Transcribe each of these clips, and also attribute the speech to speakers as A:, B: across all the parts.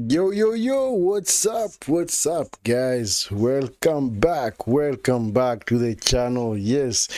A: Yo, yo, yo, what's up? What's up, guys? Welcome back to the channel. Yes,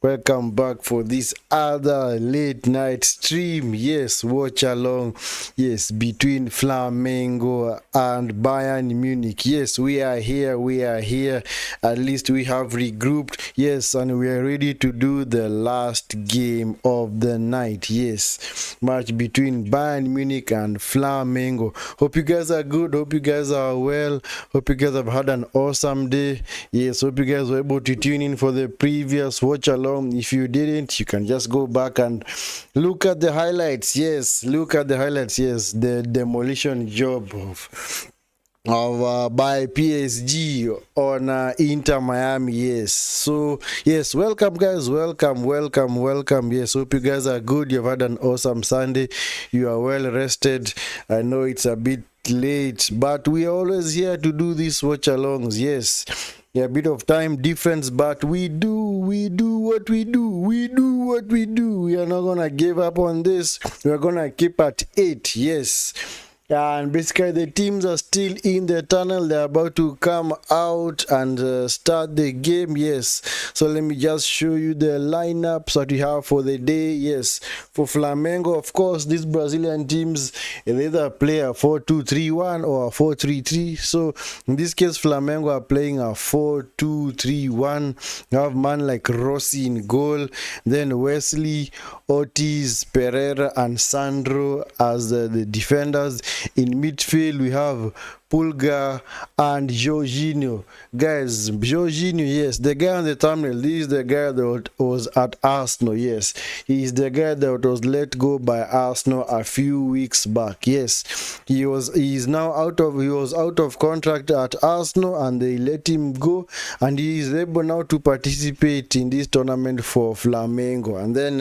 A: welcome back for this other late night stream. Yes, watch along. Yes, between Flamengo and Bayern Munich. Yes, we are here. At least we have regrouped. Yes, and we are ready to do the last game of the night. Yes, match between Bayern Munich and Flamengo. Hope you guys are good. Hope you guys are well. Hope you guys have had an awesome day. Yes, hope you guys were able to tune in for the previous watch along. If you didn't, you can just go back and look at the highlights. Yes, look at the highlights. Yes, the demolition job of by PSG on Inter Miami. Yes, so yes, welcome guys, welcome. Yes, hope you guys are good. You've had an awesome Sunday, you are well rested. I know it's a bit late, but we are always here to do these watch alongs. Yes, yeah, a bit of time difference, but we do what we do. We are not gonna give up on this. We are gonna keep at 8. Yes, and basically the teams are still in the tunnel. They're about to come out and start the game. Yes, so let me just show you the lineups that we have for the day. Yes, for Flamengo, of course, these Brazilian teams, they either play a 4-2-3-1 or a 4-3-3. So in this case, Flamengo are playing a 4-2-3-1. You have man like Rossi in goal, then Wesley, Ortiz, Pereira and Sandro as the defenders. In midfield we have Pulga, and Jorginho. Guys, Jorginho, yes, the guy on the thumbnail, this is the guy that was at Arsenal, yes. He's the guy that was let go by Arsenal a few weeks back. Yes, he was out of contract at Arsenal and they let him go, and he is able now to participate in this tournament for Flamengo. And then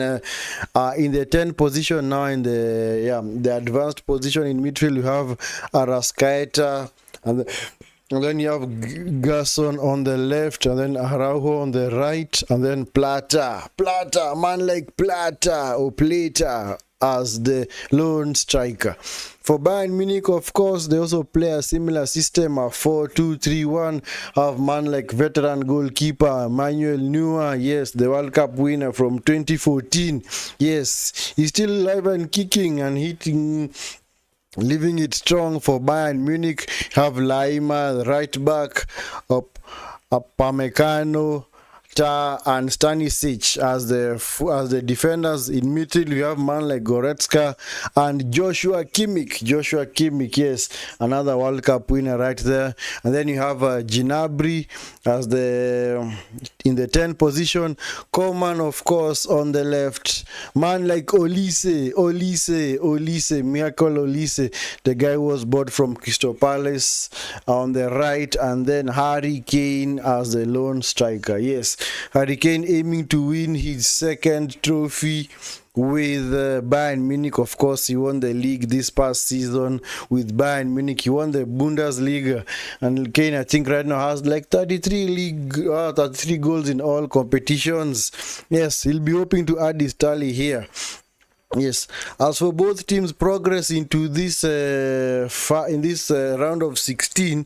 A: in the 10th position now, in the advanced position in midfield, you have Arrascaeta, and then you have Garson on the left, and then Araujo on the right, and then Plata, man like Plata or Plata as the lone striker. For Bayern Munich, of course, they also play a similar system, a 4-2-3-1, have man like veteran goalkeeper Manuel Neuer, yes, the World Cup winner from 2014. Yes, he's still alive and kicking and hitting, leaving it strong. For Bayern Munich, have Laima, the right back, Upamecano, and Stanisic as the defenders. In midfield, we have man like Goretzka and Joshua Kimmich, yes, another World Cup winner right there. And then you have Gnabry as in the 10th position. Coman, of course, on the left. Man like Olise, Michael Olise, the guy who was bought from Crystal Palace, on the right. And then Harry Kane as the lone striker. Yes, Harry Kane aiming to win his second trophy with Bayern Munich. Of course, he won the league this past season with Bayern Munich. He won the Bundesliga, and Kane, I think, right now has like 33 goals in all competitions. Yes, he'll be hoping to add his tally here. Yes, as for both teams' progress into this round of 16,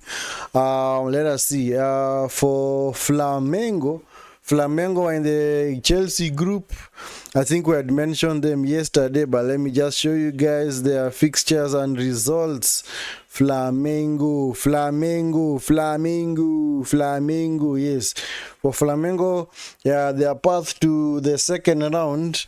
A: let us see. For Flamengo in the Chelsea group, I think we had mentioned them yesterday, but let me just show you guys their fixtures and results. Flamengo, yes. For Flamengo, yeah, their path to the second round,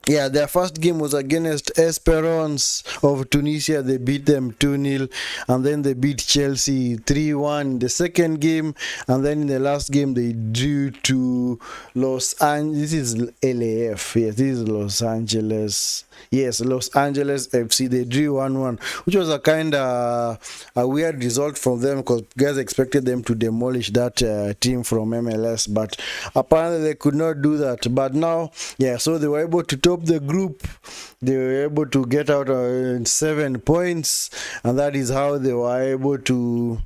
A: their first game was against Esperance of Tunisia. They beat them 2-0, and then they beat Chelsea 3-1 the second game, and then in the last game they drew to Los Angeles. This is LAF. Yes, this is Los Angeles. Yes, Los Angeles FC. They drew 1-1, which was a kind of a weird result from them because guys expected them to demolish that team from MLS, but apparently they could not do that. But now, yeah, so they were able to top the group. They were able to get out 7 points, and that is how they were able to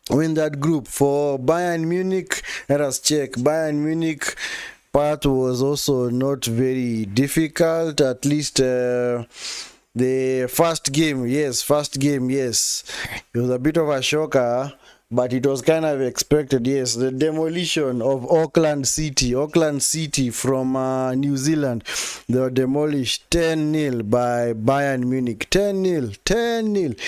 A: win that group. For Bayern Munich, let us check. Bayern Munich part was also not very difficult, at least the first game, yes, it was a bit of a shocker, but it was kind of expected. Yes, the demolition of Auckland City from New Zealand. They were demolished 10-0 by Bayern Munich. 10-0.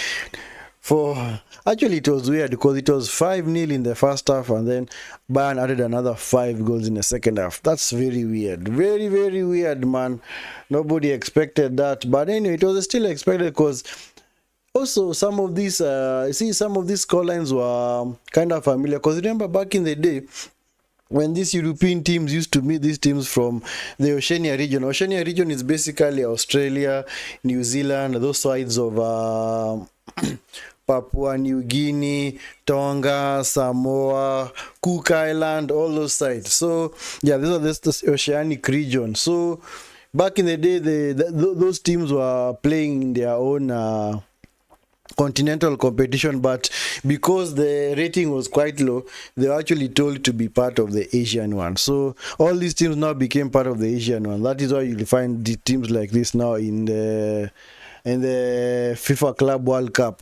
A: Actually, it was weird because it was 5-0 in the first half, and then Bayern added another 5 goals in the second half. That's very weird. Very, very weird, man. Nobody expected that. But anyway, it was still expected because also some of these scorelines were kind of familiar. Because remember back in the day, when these European teams used to meet these teams from the Oceania region. Oceania region is basically Australia, New Zealand, those sides of Papua New Guinea, Tonga, Samoa, Cook Island, all those sides. So yeah, these are this oceanic region. So back in the day, those teams were playing their own continental competition, but because the rating was quite low, they were actually told to be part of the Asian one. So all these teams now became part of the Asian one. That is why you'll find the teams like this now in the FIFA Club World Cup.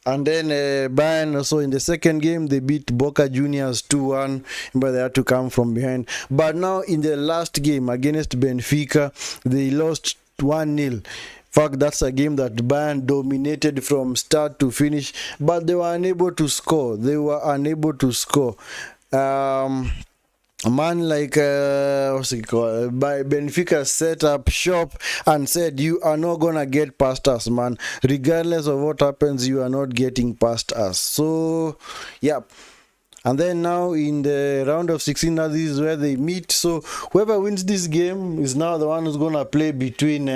A: And then Bayern also in the second game, they beat Boca Juniors 2-1, but they had to come from behind. But now in the last game against Benfica, they lost 1-0. In fact, that's a game that Bayern dominated from start to finish, but they were unable to score. a man like what's it called, by Benfica set up shop and said, you are not gonna get past us, man. Regardless of what happens, you are not getting past us. So yeah. And then now in the round of 16, now this is where they meet. So whoever wins this game is now the one who's gonna play between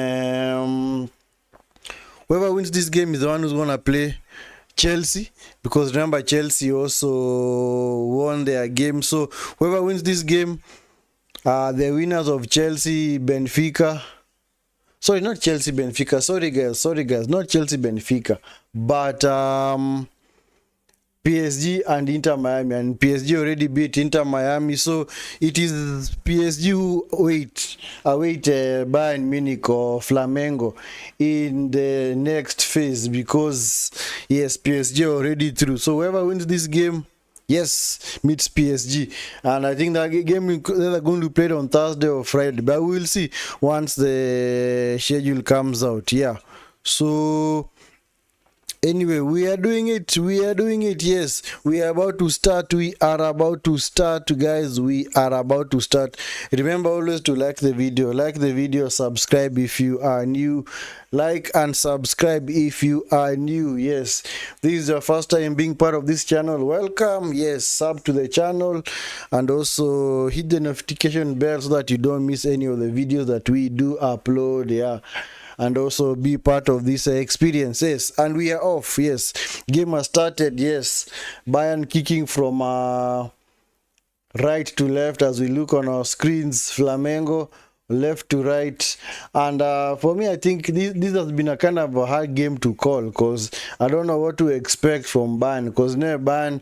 A: whoever wins this game is the one who's gonna play Chelsea, because remember Chelsea also won their game. So whoever wins this game, the winners of Chelsea, Benfica. Sorry, not Chelsea, Benfica. Sorry guys, not Chelsea, Benfica, but PSG and Inter Miami, and PSG already beat Inter Miami, so it is PSG who await Bayern Munich or Flamengo in the next phase, because yes, PSG already through. So whoever wins this game, yes, meets PSG, and I think that game they're going to play it on Thursday or Friday, but we'll see once the schedule comes out. Yeah, so anyway, we are doing it, yes, we are about to start, guys, we are about to start. Remember always to like the video, subscribe if you are new, like and subscribe if you are new. Yes, this is your first time being part of this channel, welcome. Yes, sub to the channel and also hit the notification bell so that you don't miss any of the videos that we do upload. Yeah, and also be part of this experience. Yes, and we are off. Yes, game has started. Yes, Bayern kicking from right to left as we look on our screens, Flamengo left to right. And for me, I think this has been a kind of a hard game to call, because I don't know what to expect from Bayern, because Bayern,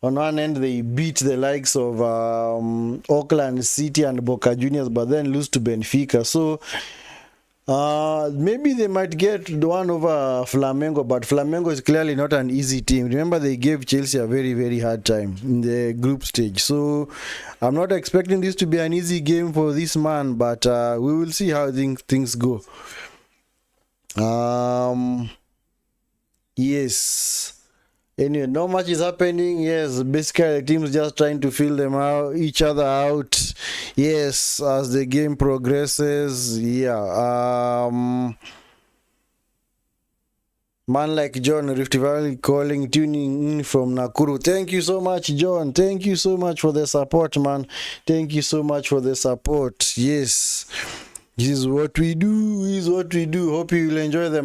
A: on one end they beat the likes of Auckland City and Boca Juniors, but then lose to Benfica. So maybe they might get the one over Flamengo, but Flamengo is clearly not an easy team. Remember, they gave Chelsea a very, very hard time in the group stage. So I'm not expecting this to be an easy game for this man, but we will see how things go. Yes. Anyway, not much is happening. Yes, basically the team's just trying to fill them out, each other out. Yes, as the game progresses. Yeah. Man like John Rift Valley calling, tuning in from Nakuru. Thank you so much, John. Thank you so much for the support, man. Thank you so much for the support. Yes. This is what we do. This is what we do. Hope you will enjoy the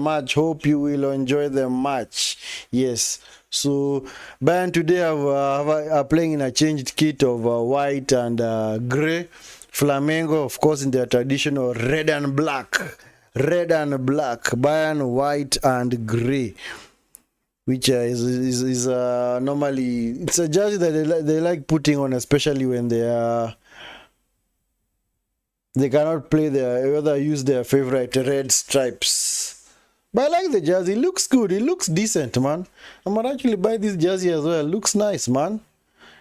A: match. Yes. So Bayern today are playing in a changed kit of white and grey. Flamengo, of course, in their traditional red and black. Bayern white and grey, which is normally, it's a jersey that they like putting on, especially when they cannot play use their favorite red stripes. But I like the jersey. It looks good. It looks decent, man. I might actually buy this jersey as well. It looks nice, man.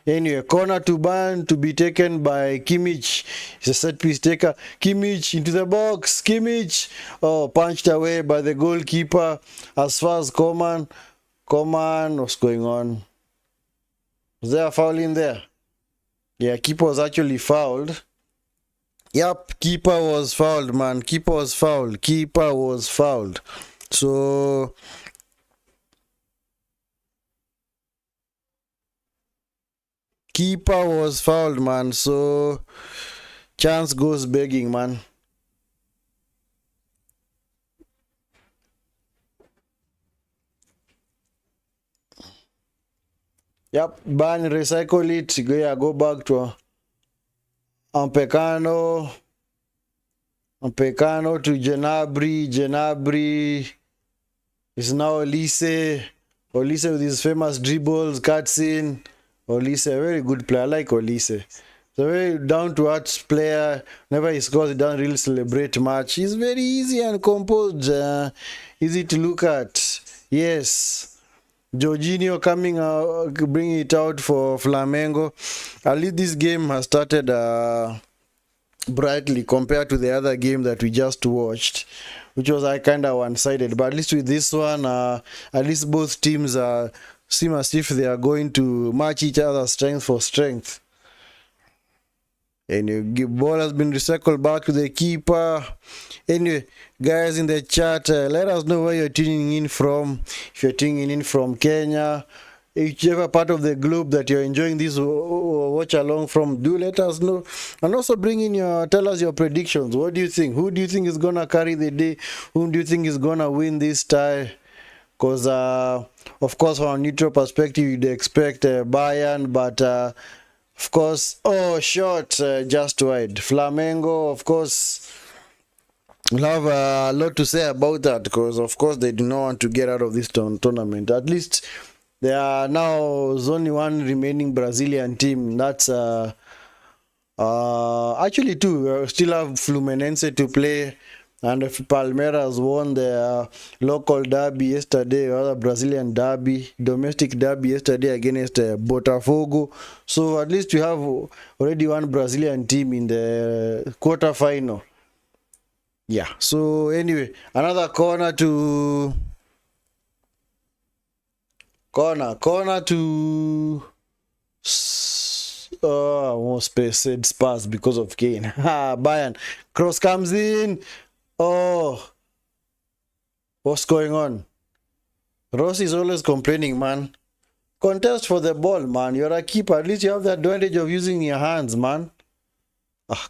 A: Anyway, corner to Bayern to be taken by Kimmich. It's a set piece taker. Kimmich into the box. Kimmich. Oh, punched away by the goalkeeper. As far as Coman. What's going on? Was there a foul in there? Yeah, keeper was actually fouled. Yep, keeper was fouled, man. Keeper was fouled. So keeper was fouled, man. So chance goes begging, man. Yep, ban, recycle it. Go back to Ampecano to Genabri is now Olise with his famous dribbles, cuts in. Olise, a very good player. I like Olise. He's a very down-to-earth player. Whenever he scores, he doesn't really celebrate much. He's very easy and composed. Easy to look at. Yes. Jorginho coming out, bringing it out for Flamengo. At least this game has started brightly compared to the other game that we just watched, which was kind of one-sided. But at least with this one, at least both teams seem as if they are going to match each other's strength for strength. Anyway, ball has been recycled back to the keeper. Anyway, guys in the chat, let us know where you're tuning in from. If you're tuning in from Kenya, whichever part of the globe that you're enjoying this watch along from, do let us know. And also tell us your predictions. What do you think? Who do you think is gonna carry the day? Who do you think is gonna win this tie? Because of course, from a neutral perspective, you'd expect Bayern, but of course, shot just wide. Flamengo, of course, we'll have a lot to say about that, because of course they do not want to get out of this tournament. At least there are now only one remaining Brazilian team. That's actually two. We still have Fluminense to play, and if Palmeiras won their local derby yesterday, or Brazilian derby, domestic derby yesterday against Botafogo. So at least we have already one Brazilian team in the quarterfinal. Yeah. So anyway, another corner to almost said Spurs because of Kane. Bayern. Cross comes in. Oh, what's going on? Ross is always complaining, man. Contest for the ball, man. You're a keeper. At least you have the advantage of using your hands, man.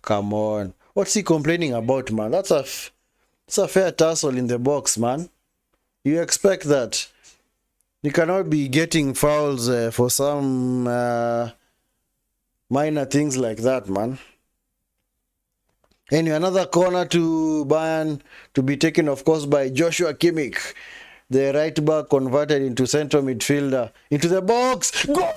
A: Come on. What's he complaining about, man? That's a fair tussle in the box, man. You expect that. You cannot be getting fouls for some minor things like that, man. Anyway, another corner to Bayern to be taken, of course, by Joshua Kimmich. The right back converted into central midfielder. Into the box. Go!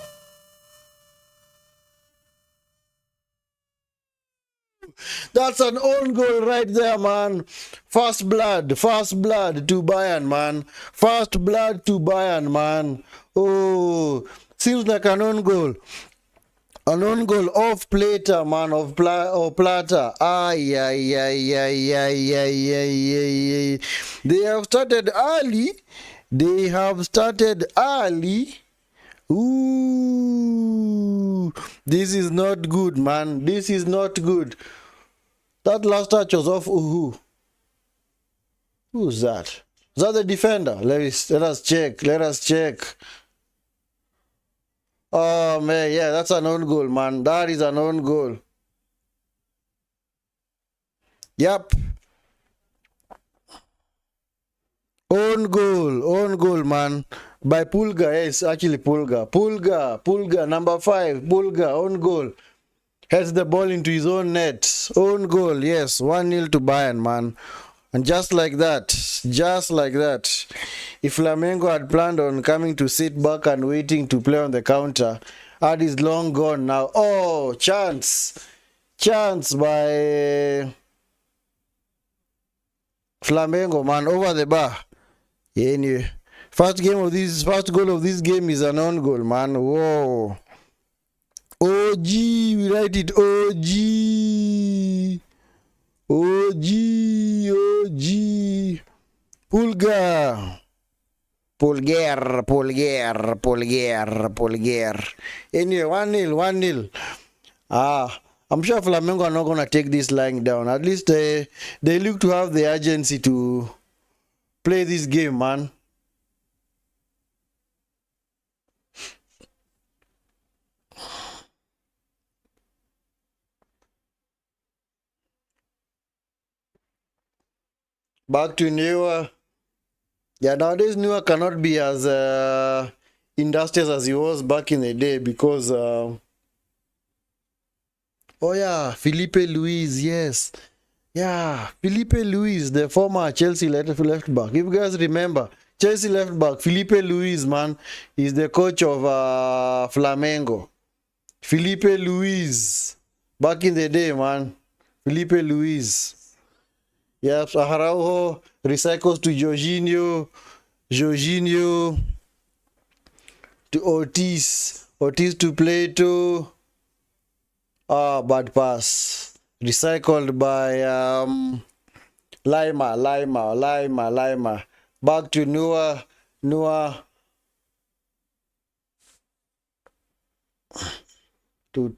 A: That's an own goal right there, man. First blood to Bayern, man. First blood to Bayern, man. Oh, seems like an own goal. An own goal off Plata, man, of Plata. Ay. They have started early. Ooh, this is not good, man. This is not good. That last touch was off. Who's that? Is that the defender? Let us check. Oh man, yeah, that's an own goal, man. That is an own goal. Yep. Own goal, man. By Pulga, yes, actually Pulga, number 5, Pulga, own goal. Heads the ball into his own net. Own goal, yes, 1-0 to Bayern, man. And just like that, if Flamengo had planned on coming to sit back and waiting to play on the counter, that is long gone now. Oh, chance by Flamengo, man, over the bar. Anyway, first goal of this game is an own goal, man. Whoa. OG, we write it OG. Pulgar. Anyway, 1-0. I'm sure Flamengo are not going to take this lying down. At least they look to have the urgency to play this game, man. Back to Neuer. Yeah, nowadays Neuer cannot be as industrious as he was back in the day because Felipe Luis, yes. Yeah, Felipe Luis, the former Chelsea left back. If you guys remember, Chelsea left back, Felipe Luis, man, is the coach of Flamengo. Felipe Luis, back in the day, man. Felipe Luis. Yep, Araujo recycles to Jorginho to Ortiz to Plato. Bad pass. Recycled by Lima. Back to Noah. To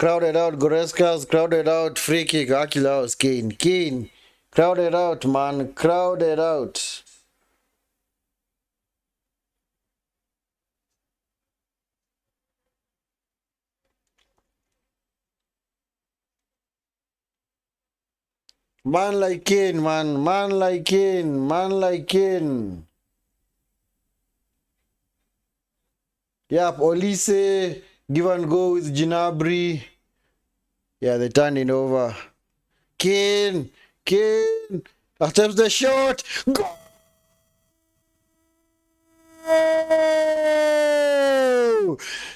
A: Crowded out Goretzka's, crowded out free kick. Actually, that was Kane. Kane. Crowded out, man. Crowded out. Man like Kane, man. Man like Kane. Man like Kane. Yep, Olise. Give and go with Gnabry. Yeah, they turned it over. Kane. Kane. Attempts the shot. Go!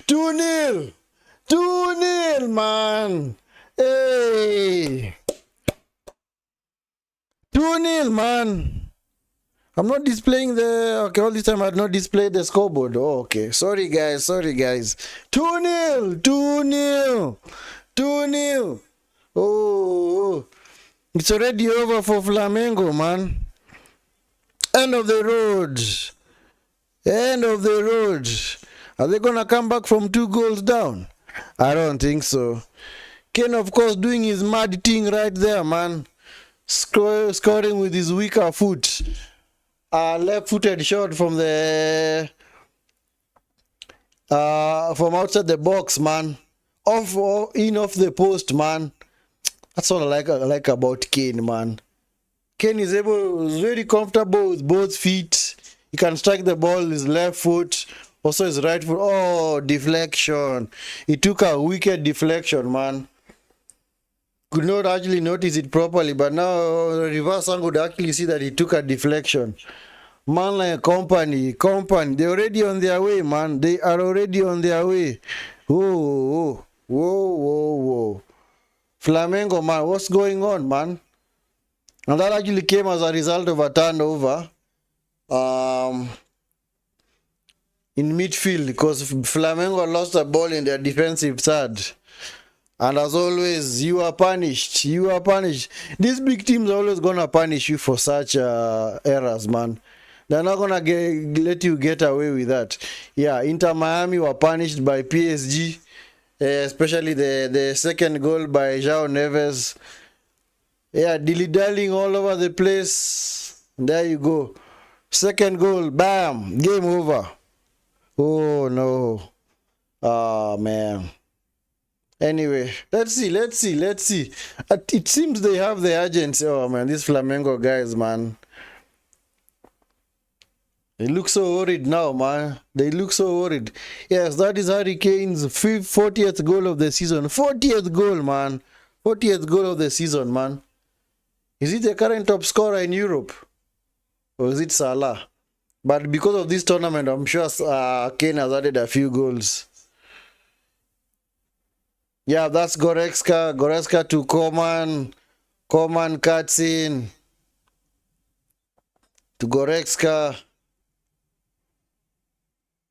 A: 2-0. 2-0, man. Hey. 2-0, man. I'm not displaying the... Okay, all this time I had not displayed the scoreboard. Oh, okay. Sorry, guys. Sorry, guys. 2-0. 2-0. 2-0. Oh. It's already over for Flamengo, man. End of the road. End of the road. Are they going to come back from 2 goals down? I don't think so. Kane, of course, doing his mad thing right there, man. Scoring with his weaker foot. Left-footed shot from the... from outside the box, man. Off the post, man. That's all I like about Kane, man. Kane is very comfortable with both feet. He can strike the ball with his left foot, also his right foot. Oh, deflection. He took a wicked deflection, man. Could not actually notice it properly, but now reverse angle would actually see that he took a deflection. Man like company, they're already on their way, man. They are already on their way. Whoa. Flamengo, man, what's going on, man? And that actually came as a result of a turnover in midfield, because Flamengo lost the ball in their defensive third. And as always, you are punished. You are punished. These big teams are always going to punish you for such errors, man. They're not going to let you get away with that. Yeah, Inter Miami were punished by PSG, especially the second goal by João Neves. Yeah, dilly-dallying all over the place. There you go. Second goal, bam, game over. Oh, no. Oh, man. Anyway, let's see. It seems they have the urgency. Oh, man, these Flamengo guys, man. They look so worried now, man. They look so worried. Yes, that is Harry Kane's 40th goal of the season. 40th goal, man. 40th goal of the season, man. Is he the current top scorer in Europe? Or is it Salah? But because of this tournament, I'm sure Kane has added a few goals. Yeah, that's Goretzka. Goretzka to Coman. Coman cuts in. To Goretzka.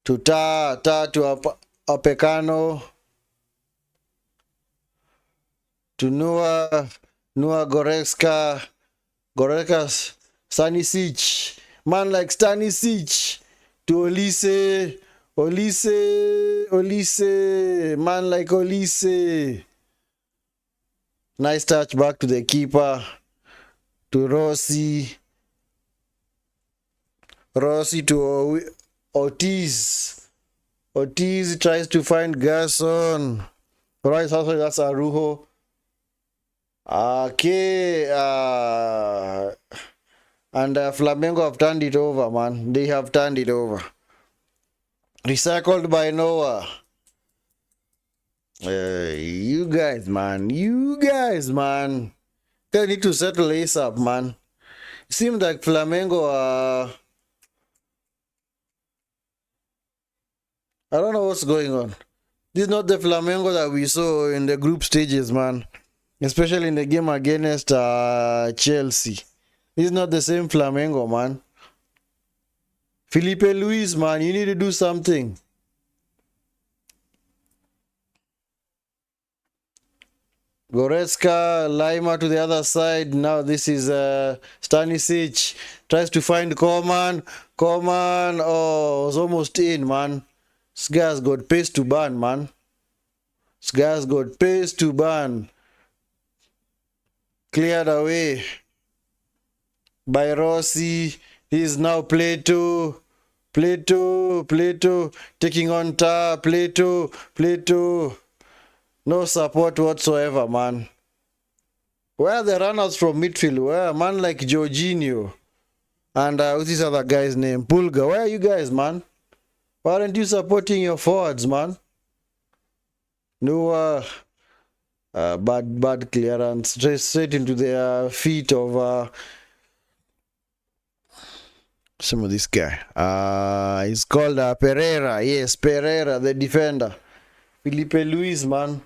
A: To to Apecano. To Noah Goretzka. Goretzka Stanisic. Man like Stanisic. To Olise. Man like Olise. Nice touch back to the keeper. To Rossi to Ortiz. Ortiz tries to find Gerson. Right, that's Arujo. Okay. And Flamengo have turned it over, man. They have turned it over. Recycled by Noah. You guys, man. They need to settle ASAP, man. It seems like Flamengo I don't know what's going on. This is not the Flamengo that we saw in the group stages, man. Especially in the game against Chelsea. This is not the same Flamengo, man. Felipe Luis, man, you need to do something. Goretzka, Lima to the other side. Now this is Stanisic. Tries to find Coman. Oh, was almost in, man. This guy's got pace to burn, man. This guy's got pace to burn. Cleared away by Rossi. He's now Plato. Plato taking on Tar. Plato. No support whatsoever, man. Where are the runners from midfield? Where a man like Jorginho and what's this other guy's name? Pulga. Where are you guys, man? Why aren't you supporting your forwards, man? No, bad clearance. Straight into the feet of some of this guy. He's called Pereira. Yes, Pereira, the defender. Felipe Luis, man.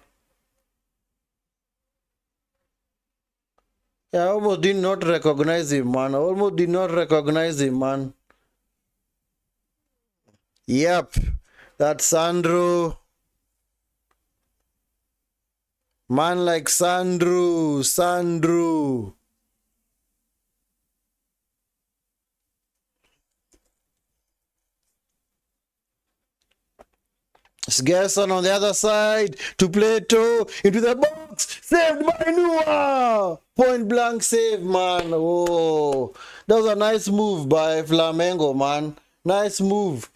A: Yeah, I almost did not recognize him, man. Yep, that's Sandro. Man like Sandro. Gerson on the other side to Plato into the box, saved by Noah. Point blank save, man. Oh, that was a nice move by Flamengo, man. Nice move.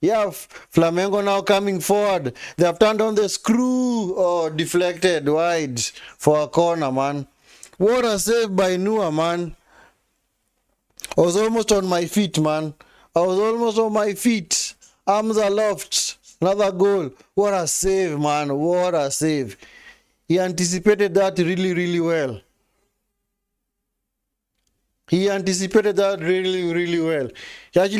A: Yeah, Flamengo now coming forward. They have turned on the screw. Oh, deflected wide for a corner, man. What a save by Noah, man. I was almost on my feet, man. Arms aloft. Another goal. What a save, man. What a save. He anticipated that really well. He actually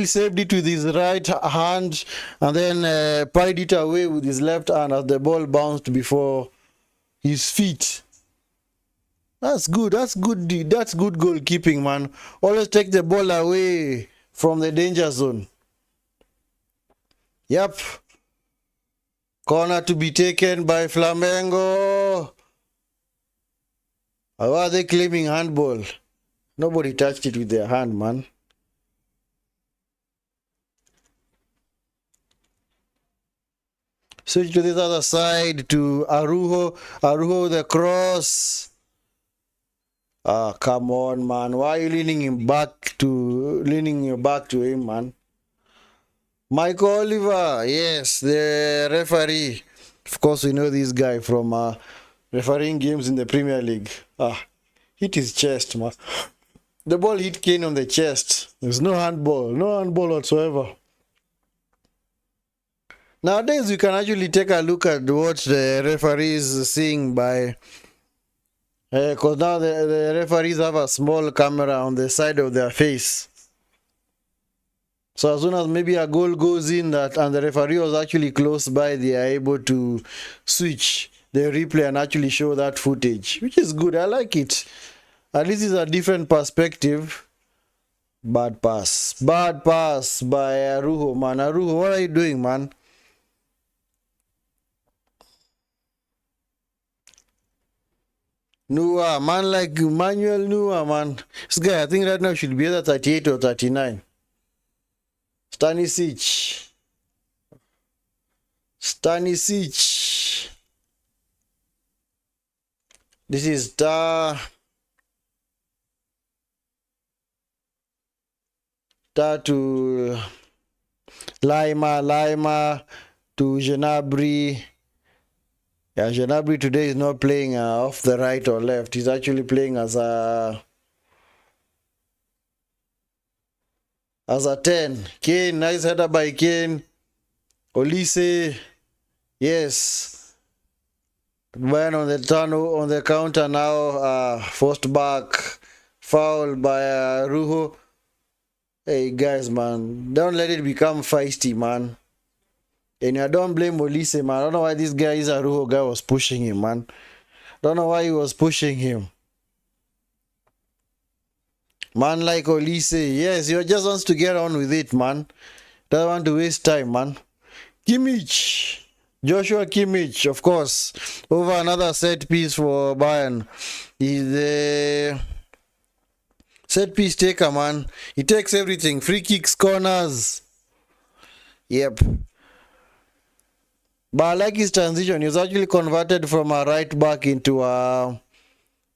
A: saved it with his right hand and then parried it away with his left hand as the ball bounced before his feet. That's good. That's good goalkeeping, man. Always take the ball away from the danger zone. Yep. Corner to be taken by Flamengo. How are they claiming handball? Nobody touched it with their hand, man. Switch to this other side to Arujo. Arujo with the cross. Ah, come on, man. Why are you leaning your back to him, man? Michael Oliver, yes, the referee. Of course, we know this guy from refereeing games in the Premier League. Hit his chest, man. The ball hit Kane on the chest. There's no handball whatsoever. Nowadays, you can actually take a look at what the referees are seeing by... Because now the referees have a small camera on the side of their face. So as soon as maybe a goal goes in and the referee was actually close by, they are able to switch the replay and actually show that footage, which is good. I like it. At least it's a different perspective. Bad pass by Arujo, man. Arujo, what are you doing, man? Noah, man like Manuel Noah, man. This guy, I think right now should be either 38 or 39. Stanisic. This is Tar to Lima to Gnabry. Yeah, Gnabry today is not playing off the right or left. He's actually playing as a 10. Kane, nice header by Kane. Olise, yes. Bayern on the counter now. Forced back, foul by Arujo. Hey guys, man, don't let it become feisty, man. And I don't blame Olise, man. I don't know why this guy Arujo guy was pushing him, man. Don't know why he was pushing him. Man like Olise, yes, he just wants to get on with it, man. Doesn't want to waste time, man. Kimmich, Joshua Kimmich, of course, over another set piece for Bayern. He's the set piece taker, man. He takes everything. Free kicks, corners. Yep. But I like his transition. He was actually converted from a right back into a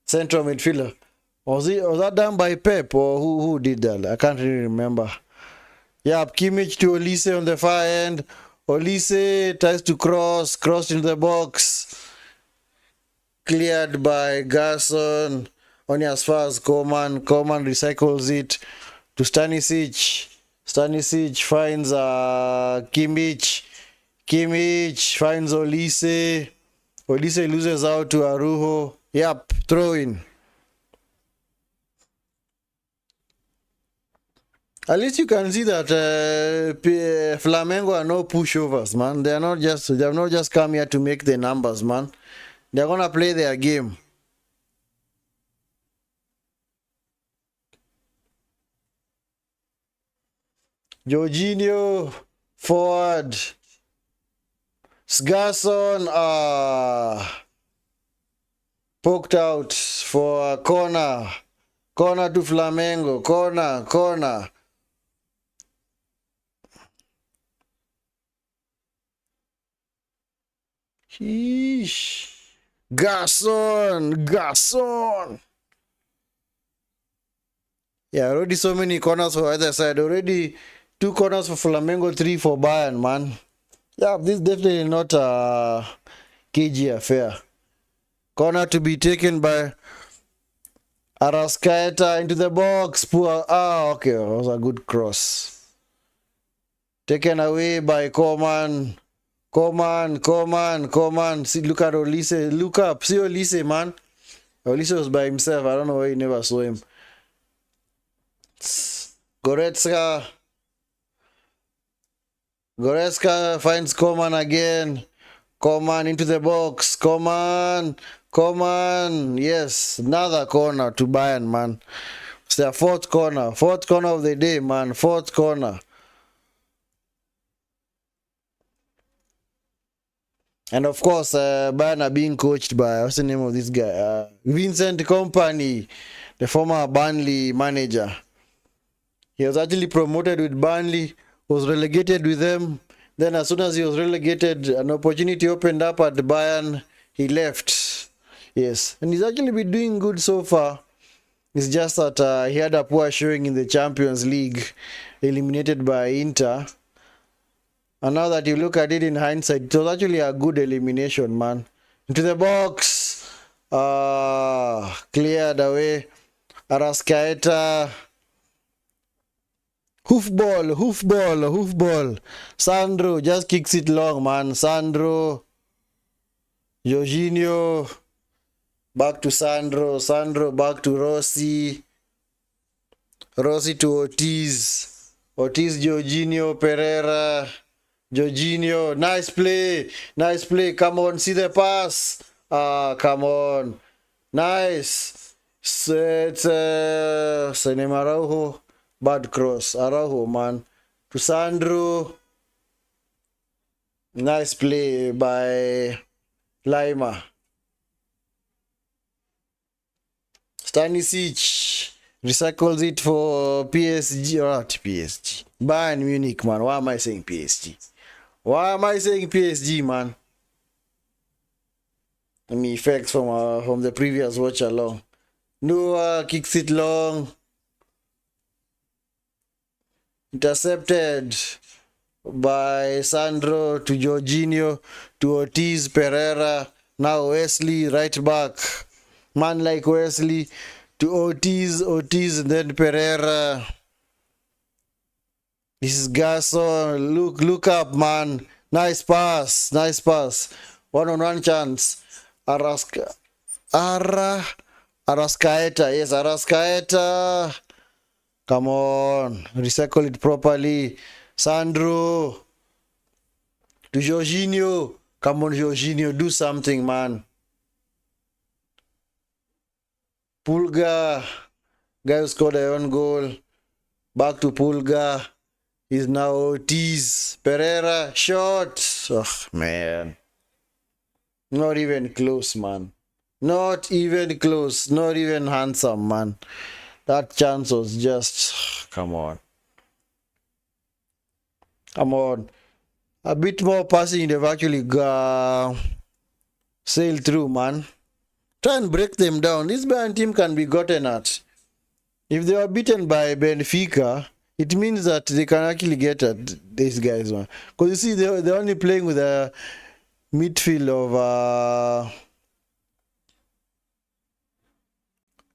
A: central midfielder. Was that done by Pep or who did that? I can't really remember. Yeah, Kimmich to Olise on the far end. Olise tries to cross into the box. Cleared by Garson. Only as far as Coman. Coman recycles it to Stanisic. Stanisic finds Kimmich. Kimmich finds Olise. Olise loses out to Arujo. Yep, throw in. At least you can see that Flamengo are no pushovers, man. They have not just come here to make the numbers, man. They're gonna play their game. Jorginho forward. Sgarson poked out for a corner. Corner to Flamengo. Corner. Sheesh. Garson. Yeah, already so many corners for either side. Already 2 corners for Flamengo, 3 for Bayern, man. Yeah, this is definitely not a KG affair. Corner to be taken by Arrascaeta into the box. Poor. Okay. That was a good cross. Taken away by Coman. Coman. See, look at Olise. Look up. See Olise, man. Olise was by himself. I don't know why you never saw him. Goretzka finds Coman again. Coman into the box. Coman. Yes, another corner to Bayern, man. It's their 4th corner. 4th corner of the day, man. 4th corner. And of course, Bayern are being coached by, what's the name of this guy? Vincent Kompany, the former Burnley manager. He was actually promoted with Burnley, was relegated with them. Then as soon as he was relegated, an opportunity opened up at Bayern. He left. Yes. And he's actually been doing good so far. It's just that he had a poor showing in the Champions League, eliminated by Inter. And now that you look at it in hindsight, it was actually a good elimination, man. Into the box. Cleared away. Arrascaeta. Hoofball. Sandro just kicks it long, man. Sandro. Jorginho. Back to Sandro. Back to Rossi. Rossi to Ortiz. Jorginho, Pereira. Jorginho, nice play. Come on, see the pass. Come on. Nice. It's Araujo. Bad cross. Araujo, man. To Sandro. Nice play by Lima. Stanisic recycles it for PSG. Or not PSG. Bayern Munich, man. Why am I saying PSG? Man? Effects from the previous Watchalong. Noah kicks it long. Intercepted by Sandro to Jorginho to Ortiz, Pereira. Now Wesley, right back. Man like Wesley to Ortiz, and then Pereira. This is Garson. Look up, man. Nice pass. 1-on-1 chance. Arrascaeta. Yes, Arrascaeta. Come on. Recycle it properly. Sandro. To Jorginho. Come on, Jorginho. Do something, man. Pulga. Guy who scored their own goal. Back to Pulga. He's now Ortiz. Pereira. Shot. Oh, man. Not even close, man. Not even close. Not even handsome, man. That chance was just... Come on. a bit more passing, they've actually sailed through, man. Try and break them down. This Bayern team can be gotten at. If they were beaten by Benfica, it means that they can actually get at these guys, man. Because you see, they're only playing with a midfield of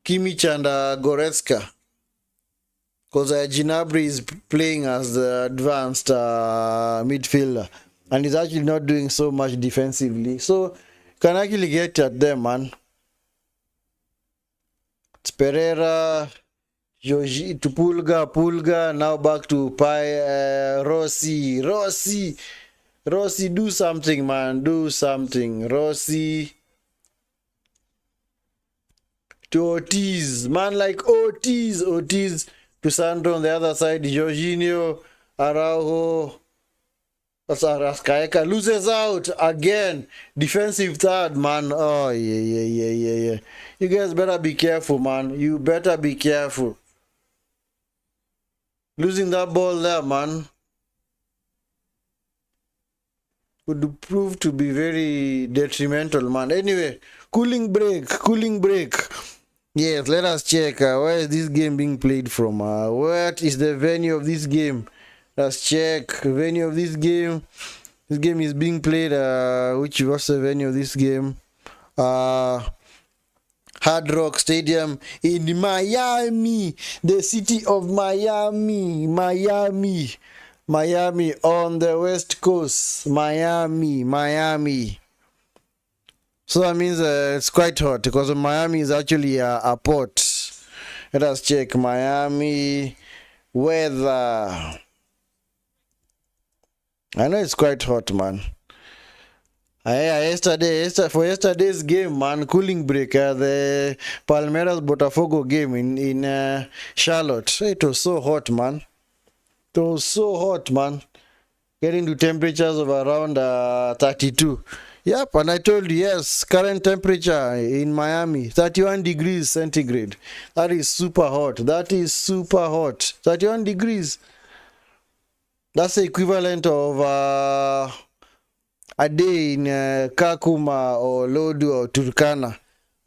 A: Kimmich and Goretzka. Because Gnabry is playing as the advanced midfielder. And he's actually not doing so much defensively. So, can actually get at them, man. It's Pereira, Joji to Pulga, now back to Rossi, do something, man, do something. Rossi to Ortiz, man, like Ortiz to Sandro on the other side, Jorginho, Araujo. Kaeka loses out again. Defensive third, man. Oh, yeah. You guys better be careful, man. You better be careful. Losing that ball there, man, would prove to be very detrimental, man. Anyway, cooling break. Yes, let us check. Where is this game being played from? What is the venue of this game? Let's check venue of this game. This game is being played. What's the venue of this game? Hard Rock Stadium in Miami, the city of Miami on the West Coast. Miami. So that means it's quite hot because Miami is actually a port. Let us check Miami weather. I know it's quite hot, man. For yesterday's game, man, cooling break, the Palmeiras Botafogo game in Charlotte. It was so hot, man. Getting to temperatures of around 32. Yep, and I told you, yes, current temperature in Miami, 31 degrees centigrade. That is super hot. 31 degrees. That's the equivalent of a day in Kakuma or Lodu or Turkana,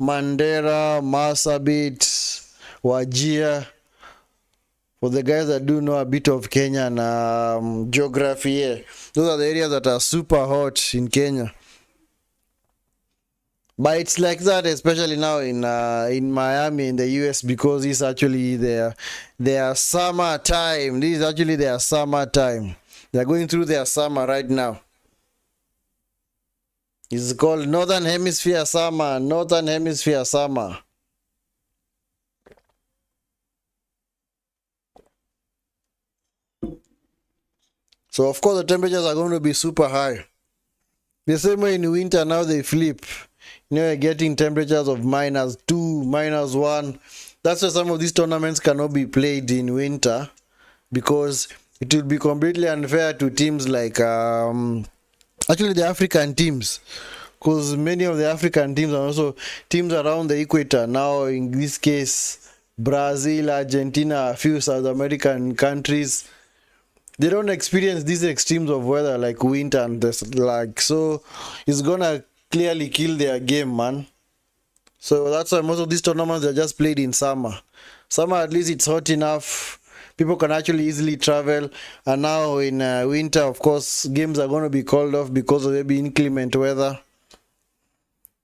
A: Mandera, Marsabit, Wajir. For the guys that do know a bit of Kenyan geography here, those are the areas that are super hot in Kenya. But it's like that, especially now in Miami in the US, because it's actually their summer time. This is actually their summer time. They're going through their summer right now. It's called Northern Hemisphere Summer. So of course the temperatures are going to be super high. The same way in winter now they flip. You're getting temperatures of -2, -1. That's why some of these tournaments cannot be played in winter, because it would be completely unfair to teams like actually the African teams, because many of the African teams are also teams around the equator. Now in this case, Brazil, Argentina, a few South American countries, they don't experience these extremes of weather like winter and this, like, so it's gonna clearly kill their game, man. So that's why most of these tournaments are just played in summer. Summer, at least it's hot enough. People can actually easily travel. And now in winter, of course, games are going to be called off because of the inclement weather.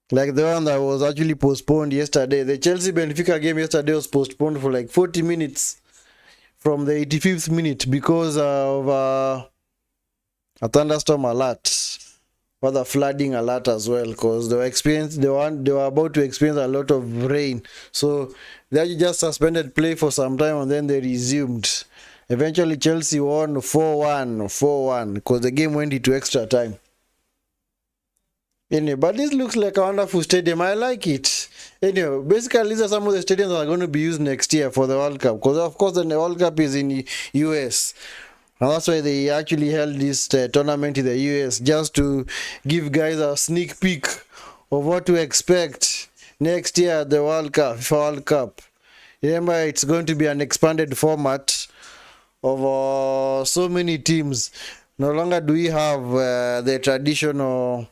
A: Like the one that was actually postponed yesterday. The Chelsea-Benfica game yesterday was postponed for like 40 minutes from the 85th minute because of a thunderstorm alert. For the flooding alert as well, because they were about to experience a lot of rain, so they just suspended play for some time and then they resumed. Eventually Chelsea won 4-1 because the game went into extra time. Anyway, but this looks like a wonderful stadium. I like it. Anyway, basically these are some of the stadiums that are going to be used next year for the World Cup, because of course the World Cup is in the US. And that's why they actually held this tournament in the US, just to give guys a sneak peek of what to expect next year at the World Cup, FIFA World Cup. Remember, it's going to be an expanded format of so many teams. No longer do we have the traditional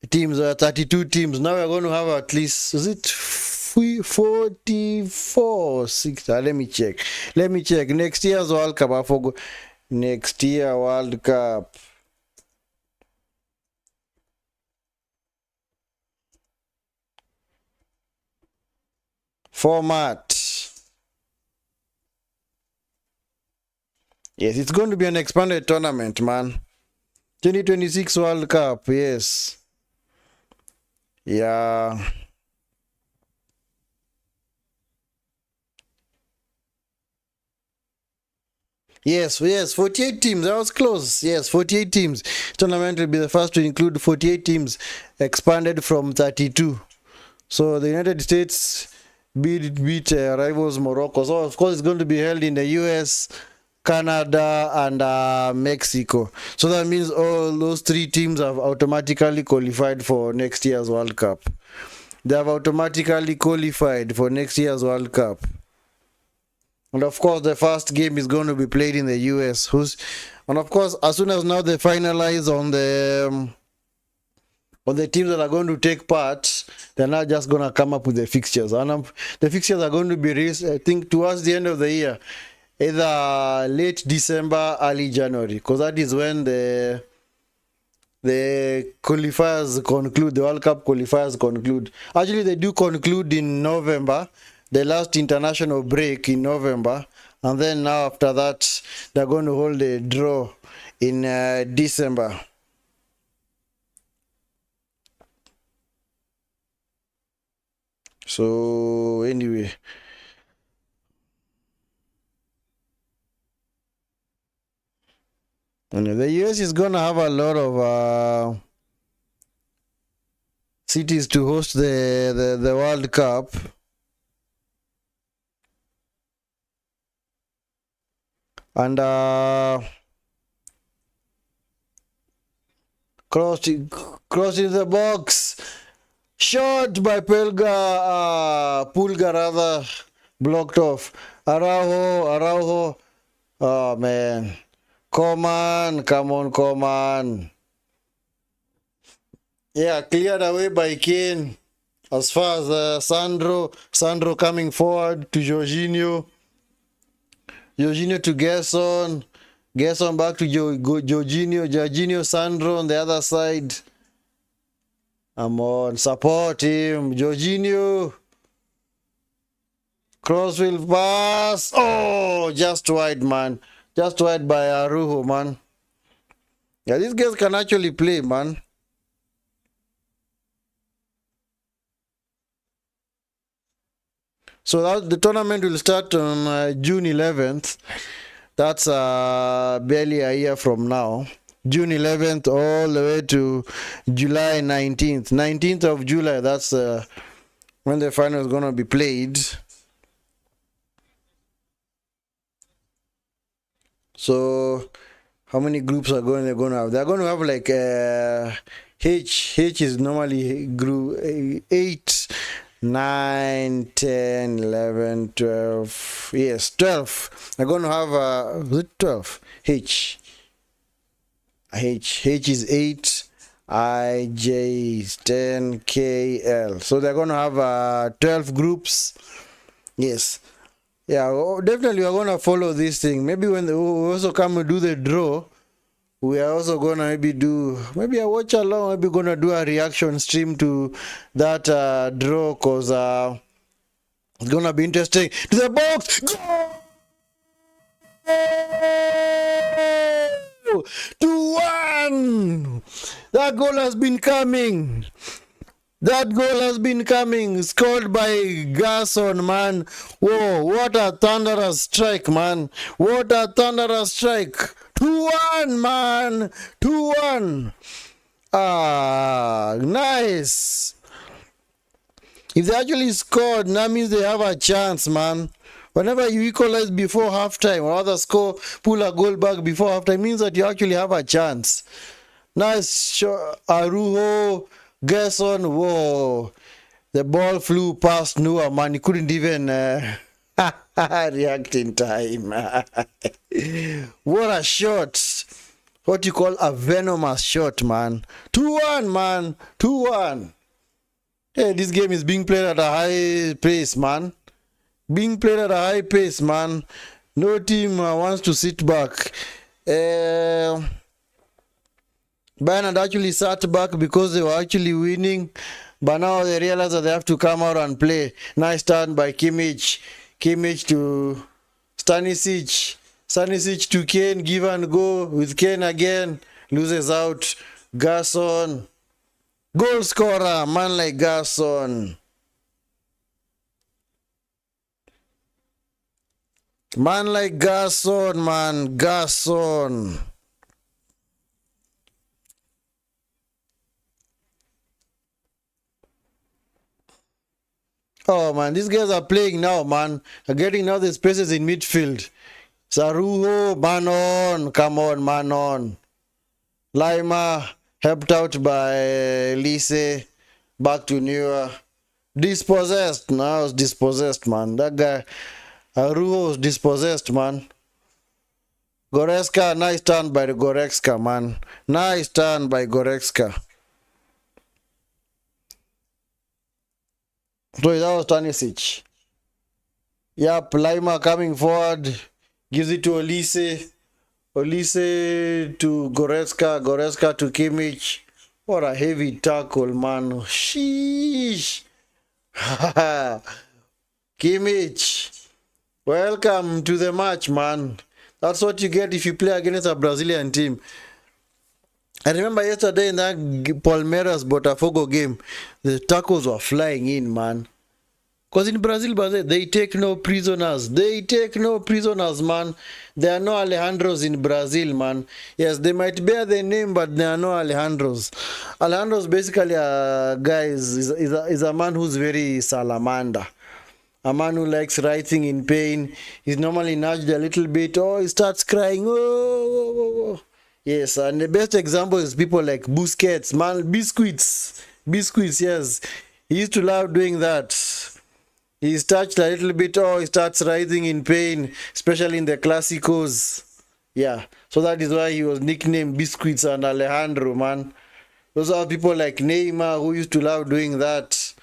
A: teams, 32 teams. Now we're going to have at least, is it 44, 6? Let me check. Next year's World Cup, I forgot. Next year World Cup. Format. Yes, it's going to be an expanded tournament, man. 2026 World Cup, yes. Yeah. Yes, 48 teams. That was close. Yes, 48 teams. Tournament will be the first to include 48 teams, expanded from 32. So the United States beat rivals Morocco. So of course it's going to be held in the US, Canada, and Mexico. So that means all those three teams have automatically qualified for next year's World Cup. They have automatically qualified for next year's World Cup. And of course, the first game is going to be played in the US. And of course, as soon as now they finalize on the teams that are going to take part, they're not just going to come up with the fixtures. And the fixtures are going to be released, I think, towards the end of the year, either late December, early January, because that is when the qualifiers conclude, the World Cup qualifiers conclude. Actually, they do conclude in November, the last international break in November, and then now after that, they're going to hold a draw in December. So anyway, the US is going to have a lot of cities to host the World Cup. And crossing the box, shot by Pulga rather, blocked off. Araujo. Oh man, come on. Yeah, cleared away by Kane. As far as Sandro coming forward to Jorginho to Gerson back to Jorginho, Sandro on the other side. Come on, support him, Jorginho. Crossfield pass. Oh, just wide, man. Just wide by Araujo, man. Yeah, these guys can actually play, man. So the tournament will start on June 11th. That's barely a year from now. June 11th all the way to July 19th. 19th of July, that's when the final is going to be played. So how many groups are they're going to have? They're going to have like H is normally group 8, 9, 10, 11, 12. Yes, 12. They're going to have was it 12? H is 8, I, J is 10, K, L. So they're going to have 12 groups. Yes. Yeah, definitely we're going to follow this thing. Maybe when we also come and do the draw, we are also going to maybe a watch along, maybe going to do a reaction stream to that draw, because it's going to be interesting. To the box! Go! 2-1! That goal has been coming. Scored by Gerson, man. Whoa, what a thunderous strike, man. 2-1, man. 2-1. Ah, nice. If they actually scored, that means they have a chance, man. Whenever you equalize before halftime or other pull a goal back before halftime, means that you actually have a chance. Nice shot. Araujo, Gerson, whoa. The ball flew past Noah, man. He couldn't even Reacting time. What a shot. What you call a venomous shot, man. 2-1, man. 2-1. Hey, this game is being played at a high pace, man. Being played at a high pace, man. No team wants to sit back. Bayern had actually sat back because they were actually winning. But now they realize that they have to come out and play. Nice turn by Kimmich. Kimmich to Stanisic. Stanisic to Kane. Give and go with Kane again. Loses out. Garson. Goal scorer. Man like Garson. Man like Garson, man. Garson. Oh man, these guys are playing now, man. They're getting now the spaces in midfield. Saruho, man on. Come on, man on. Lima, helped out by Lise. Back to Newer. Dispossessed. Now it's dispossessed, man. That guy, Aruho, was dispossessed, man. Goretzka, nice turn by the Goretzka, man. Nice turn by Goretzka. So that was Stanisic. Yep, Lima coming forward. Gives it to Olise. Olise to Goretzka. Goretzka to Kimmich. What a heavy tackle, man. Sheesh. Kimmich. Welcome to the match, man. That's what you get if you play against a Brazilian team. I remember yesterday in that Palmeiras Botafogo game, the tackles were flying in, man. Because in Brazil, they take no prisoners. They take no prisoners, man. There are no Alejandros in Brazil, man. Yes, they might bear the name, but there are no Alejandros. Alejandro's basically a guy, is a man who's very salamander. A man who likes writhing in pain. He's normally nudged a little bit. Oh, he starts crying. Oh. Yes, and the best example is people like Busquets, man, biscuits, yes. He used to love doing that. He's touched a little bit, oh, he starts writhing in pain, especially in the Clásicos. Yeah, so that is why he was nicknamed Biscuits and Alejandro, man. Those are people like Neymar who used to love doing that.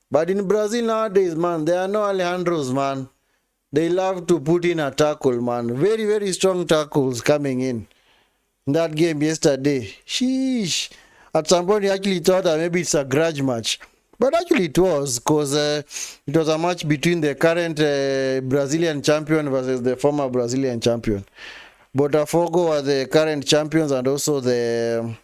A: But in Brazil nowadays, man, there are no Alejandros, man. They love to put in a tackle, man. Very, very strong tackles coming in that game yesterday. Sheesh. At some point, he actually thought that maybe it's a grudge match. But actually it was, because it was a match between the current Brazilian champion versus the former Brazilian champion. Botafogo were the current champions and also the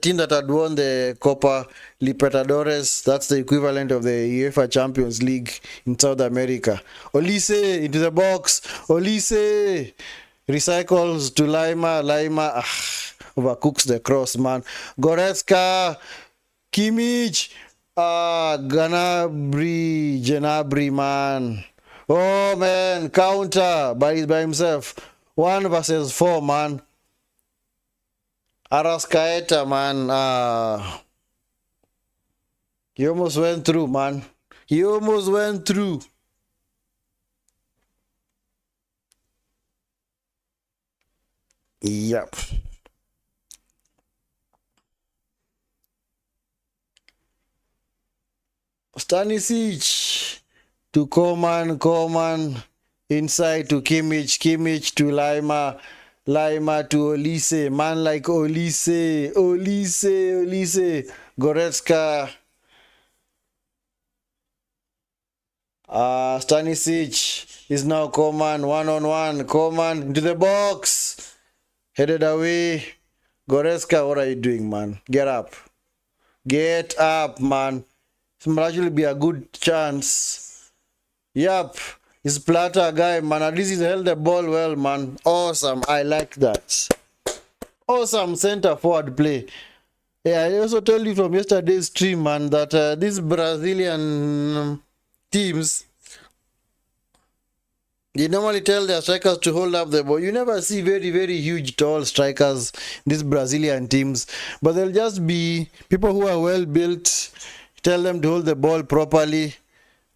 A: team that had won the Copa Libertadores. That's the equivalent of the UEFA Champions League in South America. Olise into the box. Olise recycles to Lima. Lima overcooks the cross, man. Goretzka, Kimmich, Gnabry, man. Oh man, counter by himself. 1 versus 4, man. Arrascaeta, man. He almost went through, man. He almost went through. Yep. Stanisic to Coman, inside to Kimmich to Lima to Olise, man like Olise, Goretzka, Stanisic is now Coman, 1-on-1, Coman into the box, headed away. Goretzka, what are you doing, man? Get up, man. This might actually be a good chance. Yep, he's Plata guy, man. At least he's held the ball well, man. Awesome, I like that. Awesome center forward play. Yeah, I also told you from yesterday's stream, man, that these Brazilian teams, they normally tell their strikers to hold up the ball. You never see very, very huge, tall strikers, these Brazilian teams. But they'll just be people who are well built. Tell them to hold the ball properly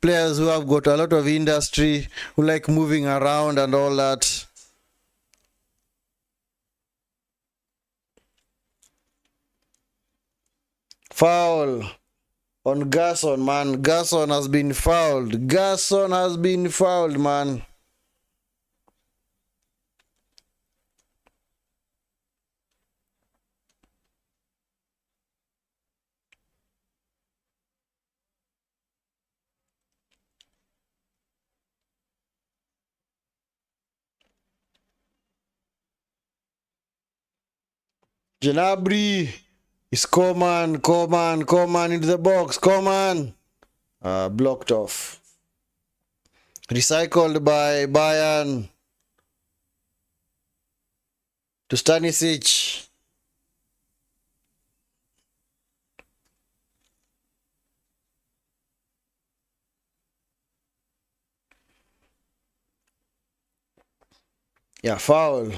A: players who have got a lot of industry, who like moving around and all that. Foul on Gerson, man. Gerson has been fouled. Gerson has been fouled, man. Gnabry is Coman into the box. Coman. Blocked off. Recycled by Bayern to Stanisic. Yeah, foul.